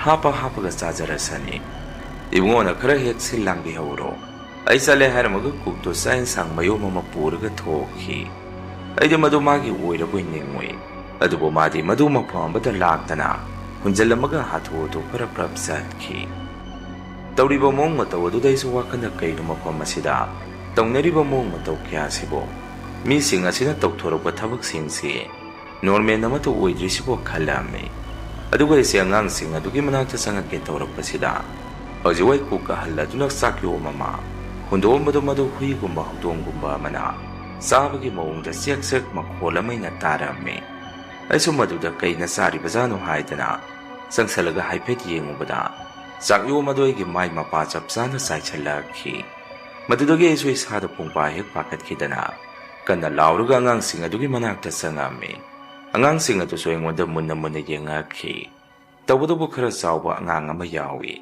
ꯍꯥꯞꯄꯒ ꯆꯥꯖꯔꯁꯅꯤ ꯏꯕꯨꯡꯉꯣꯅ ꯈꯔ ꯍꯦꯛ ꯁꯤꯜ ꯂꯥꯡꯕꯤꯍꯧꯔꯣ ꯑꯩ ꯆꯠꯂꯦ ꯍꯥꯏꯔꯝꯃꯒ ꯀꯨꯛꯇꯣ ꯆꯥꯛ ꯏꯟꯁꯥꯡ ꯃꯌꯣꯝ ꯑꯃ ꯄꯨꯔꯒ ꯊꯣꯛꯈꯤ ꯑꯩꯗꯤ ꯃꯗꯨ ꯃꯥꯒꯤ ꯑꯣꯏꯔꯕꯣꯏ ꯅꯤꯡꯉꯨꯏ ꯑꯗꯨꯕꯨ ꯃꯥꯗꯤ ꯃꯗꯨ ꯃꯐꯝ ꯑꯃꯗ ꯂꯥꯛꯇꯅ ꯍꯨꯟꯖꯜꯂꯝꯃꯒ ꯍꯥꯊꯨ ꯄꯔꯞ ꯆꯠꯈꯤ ꯇꯧꯔꯤꯕ ꯃꯑꯣꯡ ꯃꯇꯧ ꯑꯗꯨꯗ ꯑꯩꯁꯨ ꯋꯥꯈꯜꯗ ꯀꯩꯅꯣ ꯃꯐꯝ ꯑꯁꯤꯗ ꯇꯧꯅꯔꯤꯕ ꯃꯑꯣꯡ ꯃꯇꯧ ꯀꯌꯥꯁꯤꯕꯨ ꯃꯤꯁꯤꯡ ꯑꯁꯤꯅ ꯇꯧꯊꯣꯔꯛꯄ ꯊꯕꯛꯁꯤꯡꯁꯤ ꯅꯣꯔꯃꯦꯜ ꯑꯃꯠꯇ ꯑꯣꯏꯗ꯭ꯔꯤꯁꯤꯕꯨ ꯈꯜꯂꯝꯃꯤ ꯑꯗꯨꯒ ꯑꯩꯁꯦ ꯑꯉꯥꯡꯁꯤꯡ ꯑꯗꯨꯒꯤ ꯃꯅꯥꯛꯇ ꯆꯪꯉꯛꯀꯦ ꯇꯧꯔꯛꯄꯁꯤꯗ ꯍꯧꯖꯤꯛ ꯋꯥꯏ ꯀꯨꯛ ꯑꯍꯜ ꯑꯗꯨꯅ ꯆꯥꯛꯌꯣꯝ ꯑꯃ ꯍꯨꯟꯗꯣꯛꯑꯝꯕꯗꯨ ꯃꯗꯨ ꯍꯨꯏꯒꯨꯝꯕ ꯍꯧꯗꯣꯡꯒꯨꯝꯕ ꯑꯃꯅ ꯆꯥꯕꯒꯤ ꯃꯑꯣꯡꯗ ꯆꯦꯛ ꯃꯈꯣꯜ ꯑꯃ ꯑꯩꯅ ꯇꯥꯔꯝꯃꯤ ꯑꯩꯁꯨ ꯃꯗꯨꯗ ꯀꯩꯅ ꯆꯥꯔꯤꯕꯖꯥꯠꯅꯣ ꯍꯥꯏꯗꯅ ꯆꯪꯁꯜꯂꯒ ꯍꯥꯏꯐꯦꯠ ꯌꯦꯡꯉꯨꯕꯗ ꯆꯥꯛꯌꯣꯝ ꯑꯗꯨ ꯑꯩꯒꯤ ꯃꯥꯏ ꯃꯄꯥ ꯆꯞ ꯆꯥꯅ ꯆꯥꯏꯁꯤꯜꯂꯛꯈꯤ ꯃꯗꯨꯗꯒꯤ ꯑꯩꯁꯨ ꯏꯁꯥꯗ ꯄꯨꯡꯄꯥ ꯍꯦꯛ ꯄꯥꯈꯠꯈꯤꯗꯅ ꯀꯟꯅ ꯂꯥꯎꯔꯒ ꯑꯉꯥꯡꯁꯤꯡ ꯑꯗꯨꯒꯤ ꯃꯅꯥꯛꯇ ꯆꯪꯉꯝꯃꯤ ꯑꯉꯥꯡꯁꯤꯡ ꯑꯗꯨꯁꯨ ꯑꯩꯉꯣꯟꯗ ꯃꯨꯟꯅ ꯌꯦꯡꯉꯛꯈꯤ ꯇꯧꯕꯇꯕꯨ ꯈꯔ ꯆꯥꯎꯕ ꯑꯉꯥꯡ ꯑꯃ ꯌꯥꯎꯏ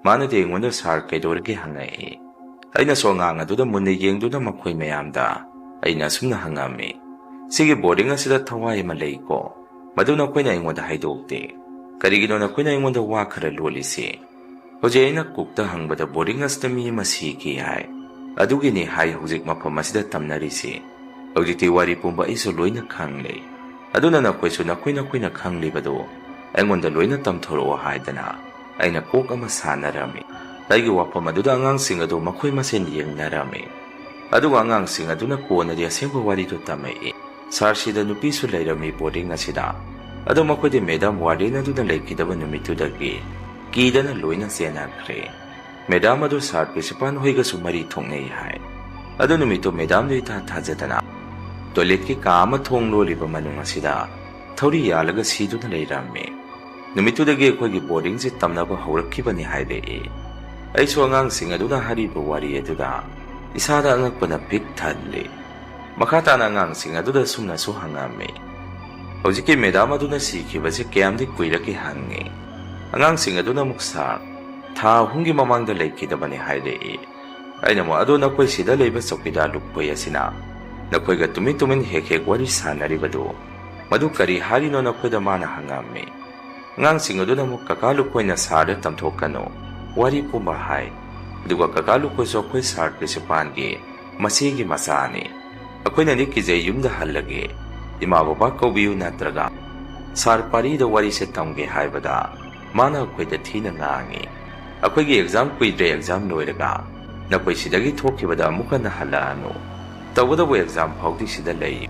ꯃꯥꯅꯗꯤ ꯑꯩꯉꯣꯟꯗ ꯁꯥꯔ ꯀꯩꯗꯧꯔꯒꯦ ꯍꯪꯉꯛꯏ ꯑꯩꯅꯁꯨ ꯑꯉꯥꯡ ꯑꯗꯨꯗ ꯃꯨꯟꯅ ꯌꯦꯡꯗꯨꯅ ꯃꯈꯣꯏ ꯃꯌꯥꯝꯗ ꯑꯩꯅ ꯑꯁꯨꯝꯅ ꯍꯪꯉꯝꯃꯤ ꯁꯤꯒꯤ ꯕꯣꯔꯗꯤꯡ ꯑꯁꯤꯗ ꯊꯋꯥꯏ ꯑꯃ ꯂꯩꯀꯣ ꯃꯗꯨ ꯅꯈꯣꯏꯅ ꯑꯩꯉꯣꯟꯗ ꯍꯥꯏꯗꯣꯛꯇꯦ ꯀꯔꯤꯒꯤꯅꯣ ꯅꯈꯣꯏꯅ ꯑꯩꯉꯣꯟꯗ ꯋꯥ ꯈꯔ ꯂꯣꯜꯂꯤꯁꯤ ꯍꯧꯖꯤꯛ ꯑꯩꯅ ꯀꯨꯛꯇ ꯍꯪꯕꯗ ꯕꯣꯔꯗꯤꯡ ꯑꯁꯤꯗ ꯃꯤ ꯑꯃ ꯁꯤꯈꯤ ꯍꯥꯏ ꯑꯗꯨꯒꯤꯅꯤ ꯍꯥꯏ ꯍꯧꯖꯤꯛ ꯃꯐꯝ ꯑꯁꯤꯗ ꯇꯝꯅꯔꯤꯁꯤ ꯍꯧꯖꯤꯛꯇꯤ ꯋꯥꯔꯤ ꯄꯨꯝꯕ ꯑꯩꯁꯨ ꯂꯣꯏꯅ ꯈꯪꯂꯦ ꯑꯗꯨꯅ ꯅꯈꯣꯏꯁꯨ ꯅꯈꯣꯏꯅ ꯈꯪꯂꯤꯕꯗꯨ ꯑꯩꯉꯣꯟꯗ ꯂꯣꯏꯅ ꯇꯝꯊꯣꯔꯛꯑꯣ ꯍꯥꯏꯗꯅ ꯑꯩꯅ ꯀꯣꯛ ꯑꯃ ꯁꯥꯟꯅꯔꯝꯃꯤ ꯑꯩꯒꯤ ꯋꯥꯐꯝ ꯑꯗꯨꯗ ꯑꯉꯥꯡꯁꯤꯡ ꯑꯗꯨ ꯃꯈꯣꯏ ꯃꯁꯦꯟ ꯌꯦꯡꯅꯔꯝꯃꯤ ꯑꯗꯨꯒ ꯑꯉꯥꯡꯁꯤꯡ ꯑꯗꯨꯅ ꯀꯣꯟꯅꯗꯤ ꯑꯁꯦꯡꯕ ꯋꯥꯔꯤꯗꯨ ꯇꯝꯃꯛꯏ ꯁꯥꯔꯁꯤꯗ ꯅꯨꯄꯤꯁꯨ ꯂꯩꯔꯝꯃꯤ ꯕꯣꯔꯗꯤꯡ ꯑꯁꯤꯗ ꯑꯗꯣ ꯃꯈꯣꯏꯗꯤ ꯃꯦꯗꯥꯝ ꯋꯥꯔꯗꯦꯟ ꯑꯗꯨꯅ ꯂꯩꯈꯤꯗꯕ ꯅꯨꯃꯤꯠꯇꯨꯗꯒꯤ ꯀꯤꯗꯅ ꯂꯣꯏꯅ ꯆꯦꯟꯅꯈ꯭ꯔꯦ ꯃꯦꯗꯥꯝ ꯑꯗꯨ ꯁꯥꯔ ꯄ꯭ꯔꯤꯟꯁꯤꯄꯥꯜ ꯍꯣꯏꯒꯁꯨ ꯃꯔꯤ ꯊꯣꯛꯅꯩ ꯍꯥꯏ ꯑꯗꯨ ꯅꯨꯃꯤꯠꯇꯨ ꯃꯦꯗꯥꯝꯗꯨ ꯏꯊꯥ ꯊꯥꯖꯗꯅ ꯇꯣꯏꯂꯦꯠꯀꯤ ꯀꯥ ꯑꯃ ꯊꯣꯡ ꯂꯣꯜꯂꯤꯕ ꯃꯅꯨꯡ ꯑꯁꯤꯗ ꯊꯧꯔꯤ ꯌꯥꯜꯂꯒ ꯁꯤꯗꯨꯅ ꯂꯩꯔꯝꯃꯤ ꯅꯨꯃꯤꯠꯇꯨꯗꯒꯤ ꯑꯩꯈꯣꯏꯒꯤ ꯕꯣꯔꯗꯤꯡꯁꯦ ꯇꯝꯅꯕ ꯍꯧꯔꯛꯈꯤꯕꯅꯤ ꯍꯥꯏꯔꯛꯏ ꯑꯩꯁꯨ ꯑꯉꯥꯡꯁꯤꯡ ꯑꯗꯨꯅ ꯍꯥꯏꯔꯤꯕ ꯋꯥꯔꯤ ꯑꯗꯨꯗ ꯏꯁꯥꯗ ꯑꯉꯛꯄꯅ ꯄꯤꯛ ꯊꯜꯂꯤ ꯃꯈꯥ ꯇꯥꯅ ꯑꯉꯥꯡꯁꯤꯡ ꯑꯗꯨꯗ ꯁꯨꯝꯅꯁꯨ ꯍꯪꯉꯝꯃꯤ ꯍꯧꯖꯤꯛꯀꯤ ꯃꯦꯗꯥꯝ ꯑꯗꯨꯅ ꯁꯤꯈꯤꯕꯁꯤ ꯀꯌꯥꯝꯗꯤ ꯀꯨꯏꯔꯒꯦ ꯍꯪꯉꯤ ꯑꯉꯥꯡꯁꯤꯡ ꯑꯗꯨꯅ ꯑꯃꯨꯛ ꯁꯥꯔ ꯊꯥ 6ꯒꯤ ꯃꯃꯥꯡꯗ ꯂꯩꯈꯤꯗꯕꯅꯤ ꯍꯥꯏꯔꯛꯏ ꯑꯩꯅ ꯑꯃꯨꯛ ꯑꯗꯣ ꯅꯈꯣꯏ ꯁꯤꯗ ꯂꯩꯕ ꯆꯧꯀꯤꯗꯥꯔ ꯂꯨꯞꯄꯣꯏ ꯑꯁꯤꯅ ꯅꯈꯣꯏꯒ ꯇꯨꯃꯤꯟ ꯍꯦꯛ ꯋꯥꯔꯤ ꯁꯥꯟꯅꯔꯤꯕꯗꯨ ꯃꯗꯨ ꯀꯔꯤ ꯍꯥꯏꯔꯤꯅꯣ ꯅꯈꯣꯏꯗ ꯃꯥꯅ ꯍꯪꯉꯝꯃꯤ ꯑꯉꯥꯡꯁꯤꯡ ꯑꯗꯨꯅ ꯑꯃꯨꯛ ꯀꯀꯥ ꯂꯨꯀꯣꯏꯅ ꯁꯥꯔꯗ ꯇꯝꯊꯣꯛꯀꯅꯨ ꯋꯥꯔꯤ ꯄꯨꯝꯕ ꯍꯥꯏ ꯑꯗꯨꯒ ꯀꯀꯥ ꯂꯨꯀꯣꯏꯁꯨ ꯑꯩꯈꯣꯏ ꯁꯥꯔ ꯄ꯭ꯔꯤꯟꯁꯤꯄꯥꯜꯒꯤ ꯃꯆꯦꯒꯤ ꯃꯆꯥꯅꯤ ꯑꯩꯈꯣꯏꯅꯗꯤ ꯀꯤꯖꯩ ꯌꯨꯝꯗ ꯍꯜꯂꯒꯦ ꯏꯃꯥ ꯕꯕꯥ ꯀꯧꯕꯤꯌꯨ ꯅꯠꯇ꯭ꯔꯒ ꯁꯥꯔ ꯄꯥꯔꯤꯗ ꯋꯥꯔꯤꯁꯦ ꯇꯝꯒꯦ ꯍꯥꯏꯕꯗ ꯃꯥꯅ ꯑꯩꯈꯣꯏꯗ ꯊꯤꯅ ꯉꯥꯡꯉꯤ ꯑꯩꯈꯣꯏꯒꯤ ꯑꯦꯛꯖꯥꯝ ꯀꯨꯏꯗ꯭ꯔꯦ ꯑꯦꯛꯖꯥꯝ ꯂꯣꯏꯔꯒ ꯅꯈꯣꯏ ꯁꯤꯗꯒꯤ ꯊꯣꯛꯈꯤꯕꯗ ꯑꯃꯨꯛ ꯍꯟꯅ ꯍꯜꯂꯛꯑꯅꯨ ꯇꯧꯕꯇꯕꯨ ꯑꯦꯛꯖꯥꯝ ꯐꯥꯎꯗꯤ ꯁꯤꯗ ꯂꯩ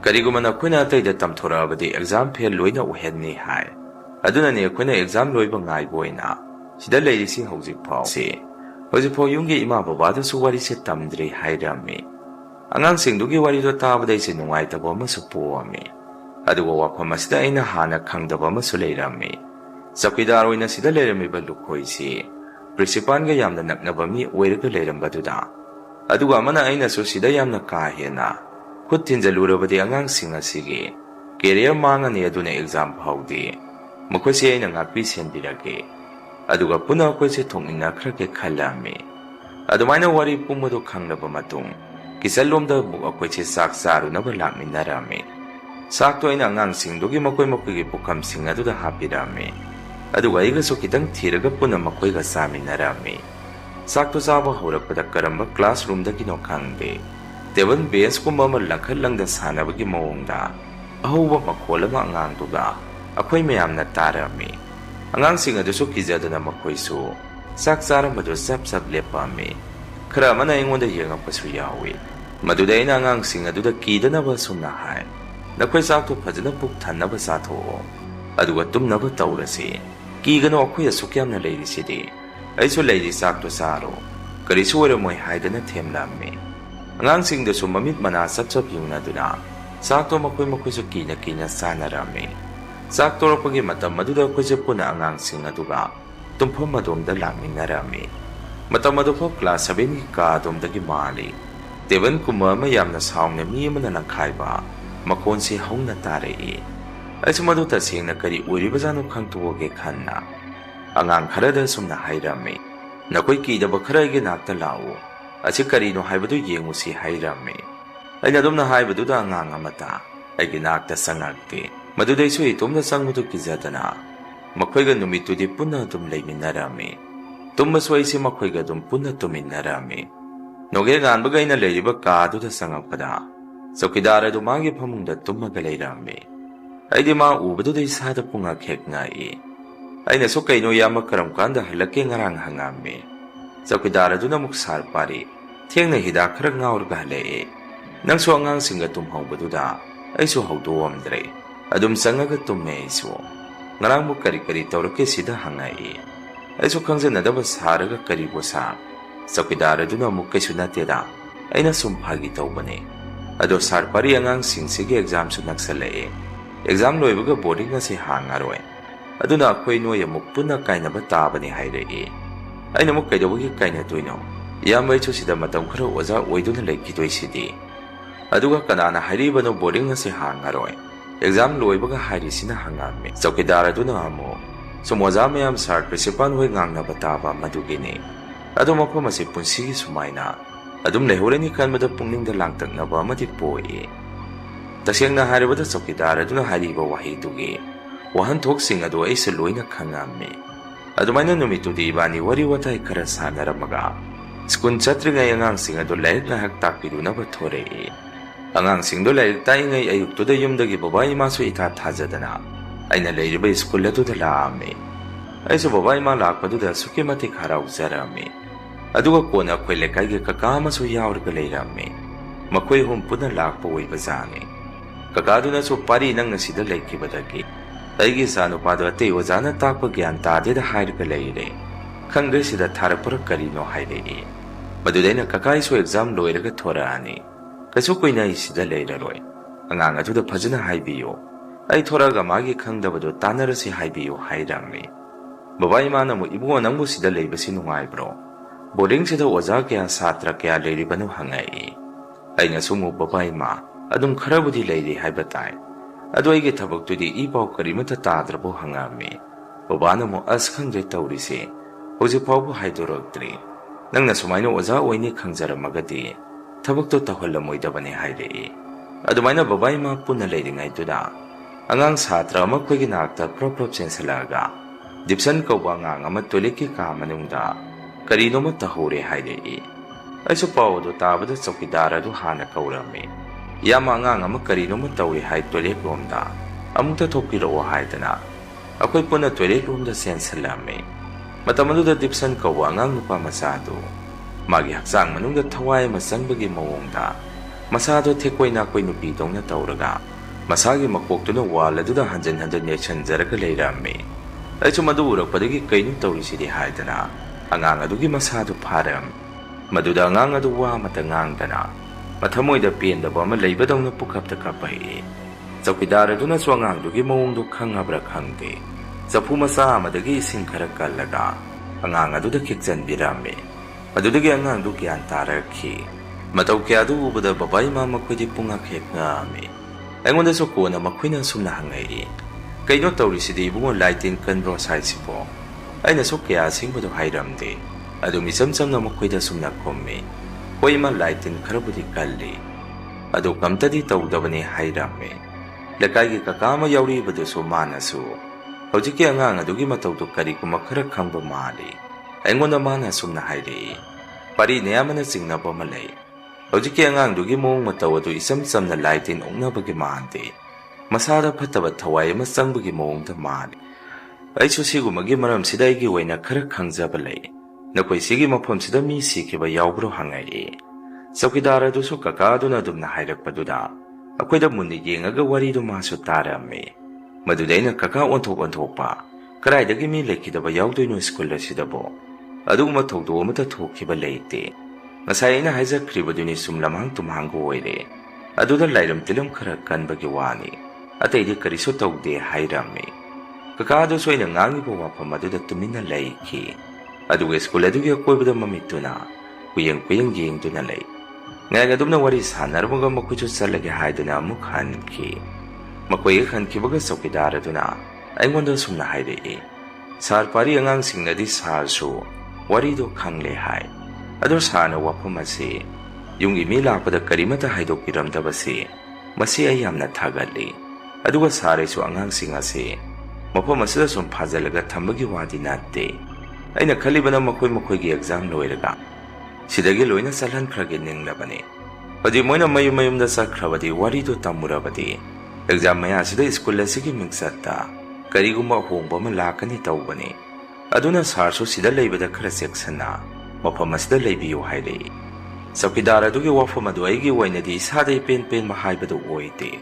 ꯀꯔꯤꯒꯨꯝꯕ ꯅꯈꯣꯏꯅ ꯑꯇꯩꯗ ꯇꯝꯊꯣꯔꯛꯑꯕꯗꯤ ꯑꯦꯛꯖꯥꯝ ꯐꯦꯜ ꯂꯣꯏꯅ ꯑꯣꯏꯍꯟꯅꯤ ꯍꯥꯏ ꯑꯗꯨꯅꯅꯤ ꯑꯩꯈꯣꯏꯅ ꯑꯦꯛꯖꯥꯝ ꯂꯣꯏꯕ ꯉꯥꯏꯕ ꯑꯣꯏꯅ ꯁꯤꯗ ꯂꯩꯔꯤꯁꯤ ꯍꯧꯖꯤꯛꯐꯥꯎ ꯌꯨꯝꯒꯤ ꯏꯃꯥ ꯕꯕꯥꯗꯁꯨ ꯋꯥꯔꯤꯁꯦ ꯇꯝꯗ꯭ꯔꯤ ꯍꯥꯏꯔꯝꯃꯤ ꯑꯉꯥꯡꯁꯤꯡꯗꯨꯒꯤ ꯋꯥꯔꯤꯗꯣ ꯇꯥꯕꯗ ꯑꯩꯁꯦ ꯅꯨꯡꯉꯥꯏꯇꯕ ꯑꯃꯁꯨ ꯄꯣꯛꯑꯝꯃꯤ ꯑꯗꯨꯒ ꯋꯥꯐꯝ ꯑꯁꯤꯗ ꯑꯩꯅ ꯍꯥꯟꯅ ꯈꯪꯗꯕ ꯑꯃꯁꯨ ꯂꯩꯔꯝꯃꯤ ꯆꯧꯀꯤꯗꯥꯔ ꯑꯣꯏꯅ ꯁꯤꯗ ꯂꯩꯔꯝꯃꯤꯕ ꯂꯨꯈꯣꯏꯁꯤ ꯄ꯭ꯔꯤꯟꯁꯤꯄꯥꯜꯒ ꯌꯥꯝꯅ ꯅꯛꯅꯕ ꯃꯤ ꯑꯣꯏꯔꯒ ꯂꯩꯔꯝꯕꯗꯨꯗ ꯑꯗꯨꯒ ꯑꯃꯅ ꯑꯩꯅꯁꯨ ꯁꯤꯗ ꯌꯥꯝꯅ ꯀꯥ ꯍꯦꯟꯅ ꯈꯨꯠ ꯊꯤꯟꯖꯜꯂꯨꯔꯕꯗꯤ ꯑꯉꯥꯡꯁꯤꯡ ꯑꯁꯤꯒꯤ ꯀꯦꯔꯤꯌꯔ ꯃꯥꯡꯉꯅꯤ ꯑꯗꯨꯅ ꯑꯦꯛꯖꯥꯝ ꯐꯥꯎꯗꯤ ꯃꯈꯣꯏꯁꯦ ꯑꯩꯅ ꯉꯥꯛꯄꯤ ꯁꯦꯟꯕꯤꯔꯒꯦ ꯑꯗꯨꯒ ꯄꯨꯟꯅ ꯑꯩꯈꯣꯏꯁꯦ ꯊꯣꯛꯃꯤꯟꯅꯈ꯭ꯔꯒꯦ ꯈꯜꯂꯝꯃꯤ ꯑꯗꯨꯃꯥꯏꯅ ꯋꯥꯔꯤ ꯄꯨꯝꯕꯗꯨ ꯈꯪꯂꯕ ꯃꯇꯨꯡ ꯀꯤꯆꯟꯂꯣꯝꯗ ꯑꯃꯨꯛ ꯑꯩꯈꯣꯏꯁꯦ ꯆꯥꯛ ꯆꯥꯔꯨꯅꯕ ꯂꯥꯛꯃꯤꯟꯅꯔꯝꯃꯤ ꯆꯥꯛꯇꯣ ꯑꯩꯅ ꯑꯉꯥꯡꯁꯤꯡꯗꯨꯒꯤ ꯃꯈꯣꯏꯒꯤ ꯄꯨꯈꯝꯁꯤꯡ ꯑꯗꯨꯗ ꯍꯥꯞꯄꯤꯔꯝꯃꯤ ꯑꯗꯨꯒ ꯑꯩꯒꯁꯨ ꯈꯤꯇꯪ ꯊꯤꯔꯒ ꯄꯨꯟꯅ ꯃꯈꯣꯏꯒ ꯆꯥꯃꯤꯟꯅꯔꯝꯃꯤ ꯆꯥꯛꯇꯣ ꯆꯥꯕ ꯍꯧꯔꯛꯄꯗ ꯀꯔꯝꯕ ꯀ꯭ꯂꯥꯁꯔꯨꯝꯗꯒꯤꯅꯣ ꯈꯪꯗꯦ ꯇꯦꯕꯜ ꯕꯦꯟꯁꯀꯨꯝꯕ ꯑꯃ ꯂꯪꯈꯠ ꯁꯥꯟꯅꯕꯒꯤ ꯃꯑꯣꯡꯗ ꯑꯍꯧꯕ ꯃꯈꯣꯜ ꯑꯃ ꯑꯉꯥꯡꯗꯨꯒ ꯑꯩꯈꯣꯏ ꯃꯌꯥꯝꯅ ꯇꯥꯔꯝꯃꯤ ꯑꯉꯥꯡꯁꯤꯡ ꯑꯗꯨꯁꯨ ꯀꯤꯖꯗꯅ ꯃꯈꯣꯏꯁꯨ ꯆꯥꯛ ꯆꯥꯔꯝꯕꯗꯨ ꯆꯞ ꯂꯦꯞꯄꯝꯃꯤ ꯈꯔ ꯑꯃꯅ ꯑꯩꯉꯣꯟꯗ ꯌꯦꯡꯉꯛꯄꯁꯨ ꯌꯥꯎꯏ ꯃꯗꯨꯗ ꯑꯩꯅ ꯑꯉꯥꯡꯁꯤꯡ ꯑꯗꯨꯗ ꯀꯤꯗꯅꯕ ꯁꯨꯝꯅ ꯍꯥꯏ ꯅꯈꯣꯏ ꯆꯥꯛꯇꯣ ꯐꯖꯅ ꯄꯨꯛ ꯊꯟꯅꯕ ꯆꯥꯊꯣꯛꯑꯣ ꯑꯗꯨꯒ ꯇꯨꯝꯅꯕ ꯇꯧꯔꯁꯤ ꯀꯤꯒꯅꯨ ꯑꯩꯈꯣꯏ ꯑꯁꯨꯛ ꯌꯥꯝꯅ ꯂꯩꯔꯤꯁꯤꯗꯤ ꯑꯩꯁꯨ ꯂꯩꯔꯤ ꯆꯥꯛꯇꯣ ꯆꯥꯔꯣ ꯀꯔꯤꯁꯨ ꯑꯣꯏꯔꯝꯃꯣꯏ ꯍꯥꯏꯗꯅ ꯊꯦꯝꯂꯝꯃꯤ ꯑꯉꯥꯡꯁꯤꯡꯗꯁꯨ ꯃꯃꯤꯠ ꯃꯅꯥ ꯆꯞ ꯌꯨꯡꯅꯗꯨꯅ ꯆꯥꯛꯇꯣ ꯃꯈꯣꯏꯁꯨ ꯀꯤꯅ ꯆꯥꯅꯔꯝꯃꯤ ꯆꯥꯛ ꯇꯣꯔꯛꯄꯒꯤ ꯃꯇꯝ ꯑꯗꯨꯗ ꯑꯩꯈꯣꯏꯁꯦ ꯄꯨꯟꯅ ꯑꯉꯥꯡꯁꯤꯡ ꯑꯗꯨꯒ ꯇꯨꯝꯐꯝ ꯑꯗꯣꯝꯗ ꯂꯥꯛꯃꯤꯟꯅꯔꯝꯃꯤ ꯃꯇꯝ ꯑꯗꯨꯐꯥꯎ ꯀ꯭ꯂꯥꯁ 7ꯒꯤ ꯀꯥ ꯑꯗꯣꯝꯗꯒꯤ ꯃꯥꯜꯂꯤ ꯇꯦꯕꯜ ꯀꯨꯝꯕ ꯑꯃ ꯌꯥꯝꯅ ꯁꯥꯎꯅ ꯃꯤ ꯑꯃꯅ ꯅꯪꯈꯥꯏꯕ ꯃꯈꯣꯟꯁꯤ ꯍꯧꯅ ꯇꯥꯔꯛꯏ ꯑꯩꯁꯨ ꯃꯗꯨ ꯇꯁꯦꯡꯅ ꯀꯔꯤ ꯑꯣꯏꯔꯤꯕꯖꯥꯠꯅꯣ ꯈꯪꯇꯣꯛꯑꯒꯦ ꯈꯟꯅ Angang kharada sumna hairami. Nakoi kidaba kharagi nakta lau. Asi karino haibadu yengusi hairami. Aina dumna haibadu da angang amata. Aigi nakta sangakti. Madudaisu itumna sangmudu kizadana. Makoiga numitudi punna dum leiminarami. Tummasu aisi makoiga dum punna tuminarami. Noge ganbaga ina leiriba kaadu da sangakpada. Saukidara du magi pamungda tummaga leirami. Aidi ma ubadu da isada punga kek ngai. Aina so kaino yama karam kanda halake ngarang hangami. Saukidara du namuk sar pari. Tiang na hida kharag ngaurga hale. Nang so angang singa tumhaubadu da. Aisu haudu amdre. Adum sangaga tumme isu. Ngarang mo kari-kari taurake sida hangai. Aisu khangjanadaba saraga karibo sa. Saukidara du namuk kaisu nateda. Aina sumpagi taubane. Ado sarpari angang singsige exam su naksalae. Exam loibaga boardingda si hangaroi. Aduna akhoi noi amuk punna kainaba tabani hairei. Aina muk kaidawagi kaina toino. Yambai chu sida matam khara oza oiduna leikidoi sidi. Aduga kanana hairibano boardingda si hangaroi. Exam loibaga hairisina hangami. Saukidara duna amo. Sumoza mayam sar principal hoi ngangnaba taba madugini. Ado mako masi punsigi sumaina. Adum lehorani kanmada pungningda langtaknaba amadi poi. Tasengna haribada saukidara duna hariba wahidugi. Wahantoksing ado aisa loina khangami. Adumaina numitudi ibani wari watai khara sanaramaga. Skun chatringai angangsing ado laik lahak takpidunaba thorei. Angangsingdo laik taingai ayuktuda yumdagi baba ima su ita thajadana. Aina leiriba skul aduda laami. Aisu baba ima lakpaduda suki matik harauzarami. Aduga kona akhoi lekaiga kaka amasu yaurga leirami. Makhoi hum puna lakpa oibazani. Kakaduna su pari nang nasida laikibadagi. Aigi sanupado ate wazana takpa gyan tadeda hairga leire. Khangre sida tharapura karino hairei. Madudaina kaka isu exam loiraga thoraani. Kasu koina isida leiraroi. Angang aduda phajana haibiyo. Ai thoraga magi khangdabado tanarasi haibiyo hairami. Baba imana mu ibu nangbu sida leibasi nungaibro. Boarding sida oza kaya satra kaya leiribanu hangai. Aina sumu baba ima adum kharabudi leiri haibatai. Ado aigi thabaktudi ipau karimata tadrabo hangami. Baba namu askhangre Thouri Hoji paubu haidorogdri. Nangna sumaino oza oini khangjaramagadi. Thabakto tahollamoidabani hairei. Adumaina baba ima punna leiringai duda. Angang satra ama khoigi nakta prop sensalaga. Dipsan kauba ngang ama toliki ka manungda. Karino mo tahore hairei. Aisu paudo tabada saukidara du hana kaurami. Yama ngang ama karino mo tawi hai toilet roomda. Amukta thokpiro haidana. Akhoi punna toilet roomda sensalami. Matamaduda dipsan kauba ngang nupa masado. Magi haksang manungda thawai masangbagi mawongda. Masado thekoi na koi nupi dongna tauraga. Masagi makpoktuna wala duda hanjan nechan zaraga leirami. Aisu madu urakpadagi kainu taurisidi haidana. Angang adugi masado param. Maduda angang adu wa matangangdana. Mathamoida pendaba ama leibadongna pukhapta kapai. Saukidara duna su angang dugi mawongdo khangabra khangde. Zapu masa amadagi ising khara kallaga. Angang aduda khikjanbirami. Madudagi angang du gyan tarakhi. Matau kya du ubada babai mama khodi punga khekngami. Aingonda so kona makhoina sumna hangai. Kaino taurisidi ibungo lighting kanbro saisipo. Aina so kya singbado hairamde. Adu misam samna makhoida sumna khomme. Hoima lighting kharabudi kalli. Adu kamtadi taudabani hairame. Lakaigi kakama yauri badu so manasu. Hojiki angang adugi mataudu kari kumakhara khangba mali. Aingonda mana sumna hairei. Pari neyamana singnaba malai. Hojiki angang dugi mong matau adu isam samna lighting ongnabagi maante. Masada phataba thawai ama sangbagi mawongda mali. Aisu sigumagi maram sida aigi waina khara khangjaba lei. Nakoi sigi mafam sida mi sikiba yaubro hangai. Saukidara dusu kaka aduna dumna hairakpaduda. Akoida munni yengaga wari du masu tarame. Madudaina kaka onthokpa. Karaidagi mi lekidaba yaudoi no school asidabo. Aduguma thokdo amata thokiba leite. Ngasai aina haijakribaduni sumlamhang tumhanggo oire. Aduda lairam tilam khara kanbagi wani. Ataidi karisu taude hairame. Kaka adu soina ngangibo wafam aduda tumina leiki. Aduga school adugi akoibada mamituna. Kuyang yengduna lei. Ngayon adumna wari sanaramaga makucho salagi haiduna amuk hanki. Makoy hanki baga saukidara duna. Aingonda sumna hairei. Sar pari angangsingnadi sarsu warido khangle hai. Ado sarna wafam ase yungi mi lakpada karimata haidokpiramdabase masi ai yamna thagali. Aduga sare su angangsing ase mafam asida sum phajalaga thambagi wadi natte. Aina khalibana makoi exam loiraga sidagi loina salhan khrage ninglabane. Padi moina mayum da sakhrabadi warido tamurabadi exam maya sida school asigi mingsatta karigumba hongba ma lakani tawbane. Aduna sarsu sida leibada khara seksana mafam asida leibiyo haire. Saukidar adugi wafam adu aigi wainadi isada pen ma haibadu oide.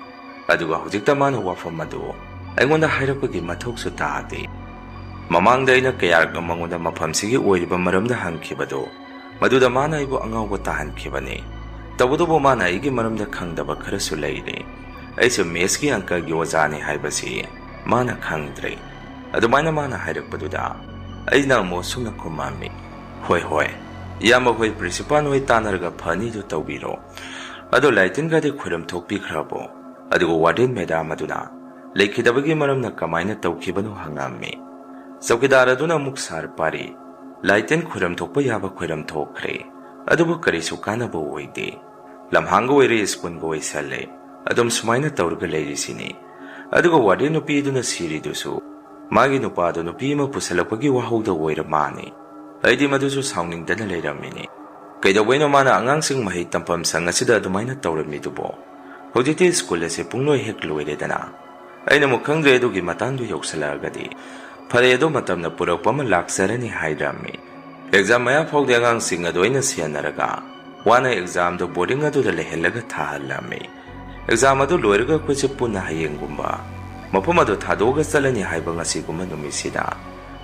Aduga hujikta mana wafam adu aingonda hairapagi mathoksu taade. Mamangda aina kayarga mangonda mafamsigi oiriba maramda hankhibado maduda mana aibu angawba tahankhibane. Tabudubo mana aigi maramda khangdaba kharasu leire. Aise meski angkagi wajani haibasi mana khangdre. Adumaina mana hairappaduda aina mo sumna kumami. Hoi yama hoi principal hoi tanarga phani du tawbiro. Ado laitin gade khuram thokpi khrabo. Adugo warden madam aduna lekhidabagi maramna kamaina tawkhibanu hangami. Saukidar aduna muksar pari laitin khuram thokpa yaba khuram thokre. Adubu karisu kanabo oide. Lamhanga oire spoon go isale. Adum sumaina tawrga leirisini. Adugo warden nupi aduna siridusu magi nupado nupi ma pusalapagi wahauda oira mani. Aidi madusu sauningdana leiramini. Kaidaweno mana angangsing mahi tampam sang asida adumaina tawramidubo. Hojiti school ase pungloi hek loiredana. Aina mukhangre adugi matandu yausalagadi phare ado matamna purakpa ma laksarani hairami. Exam maya phawde angangsing adu aina sianaraga wana exam do boarding adu da lehelaga thahalami. Exam adu loiraga kweche punna hayengumba mafam adu thadoga salani haiba ngasiguma numisida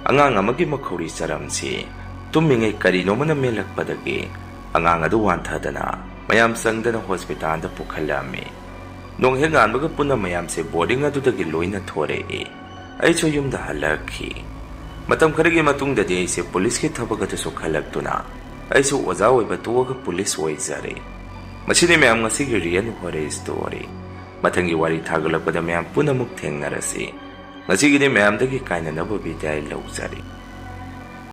angang amagi makhauri charamsi tummingai karino mana melakpadagi angang adu wanthadana mayam sangdana hospital da pukhalami. Nong henganbaga punna mayam se boarding adu dagi loina thore e. Aicho yumda halakhi. Matam kharagi matungdadi aise police ki thabagatu su khalaktuna aisu oza oiba tuwaga police oizare. Masini mayam ngasigi real hore story. Mathangi wari thagalakpada mayam punamuk thengnarasi. Ngasigi ni mayam dagi kainanaba bidai lauzari.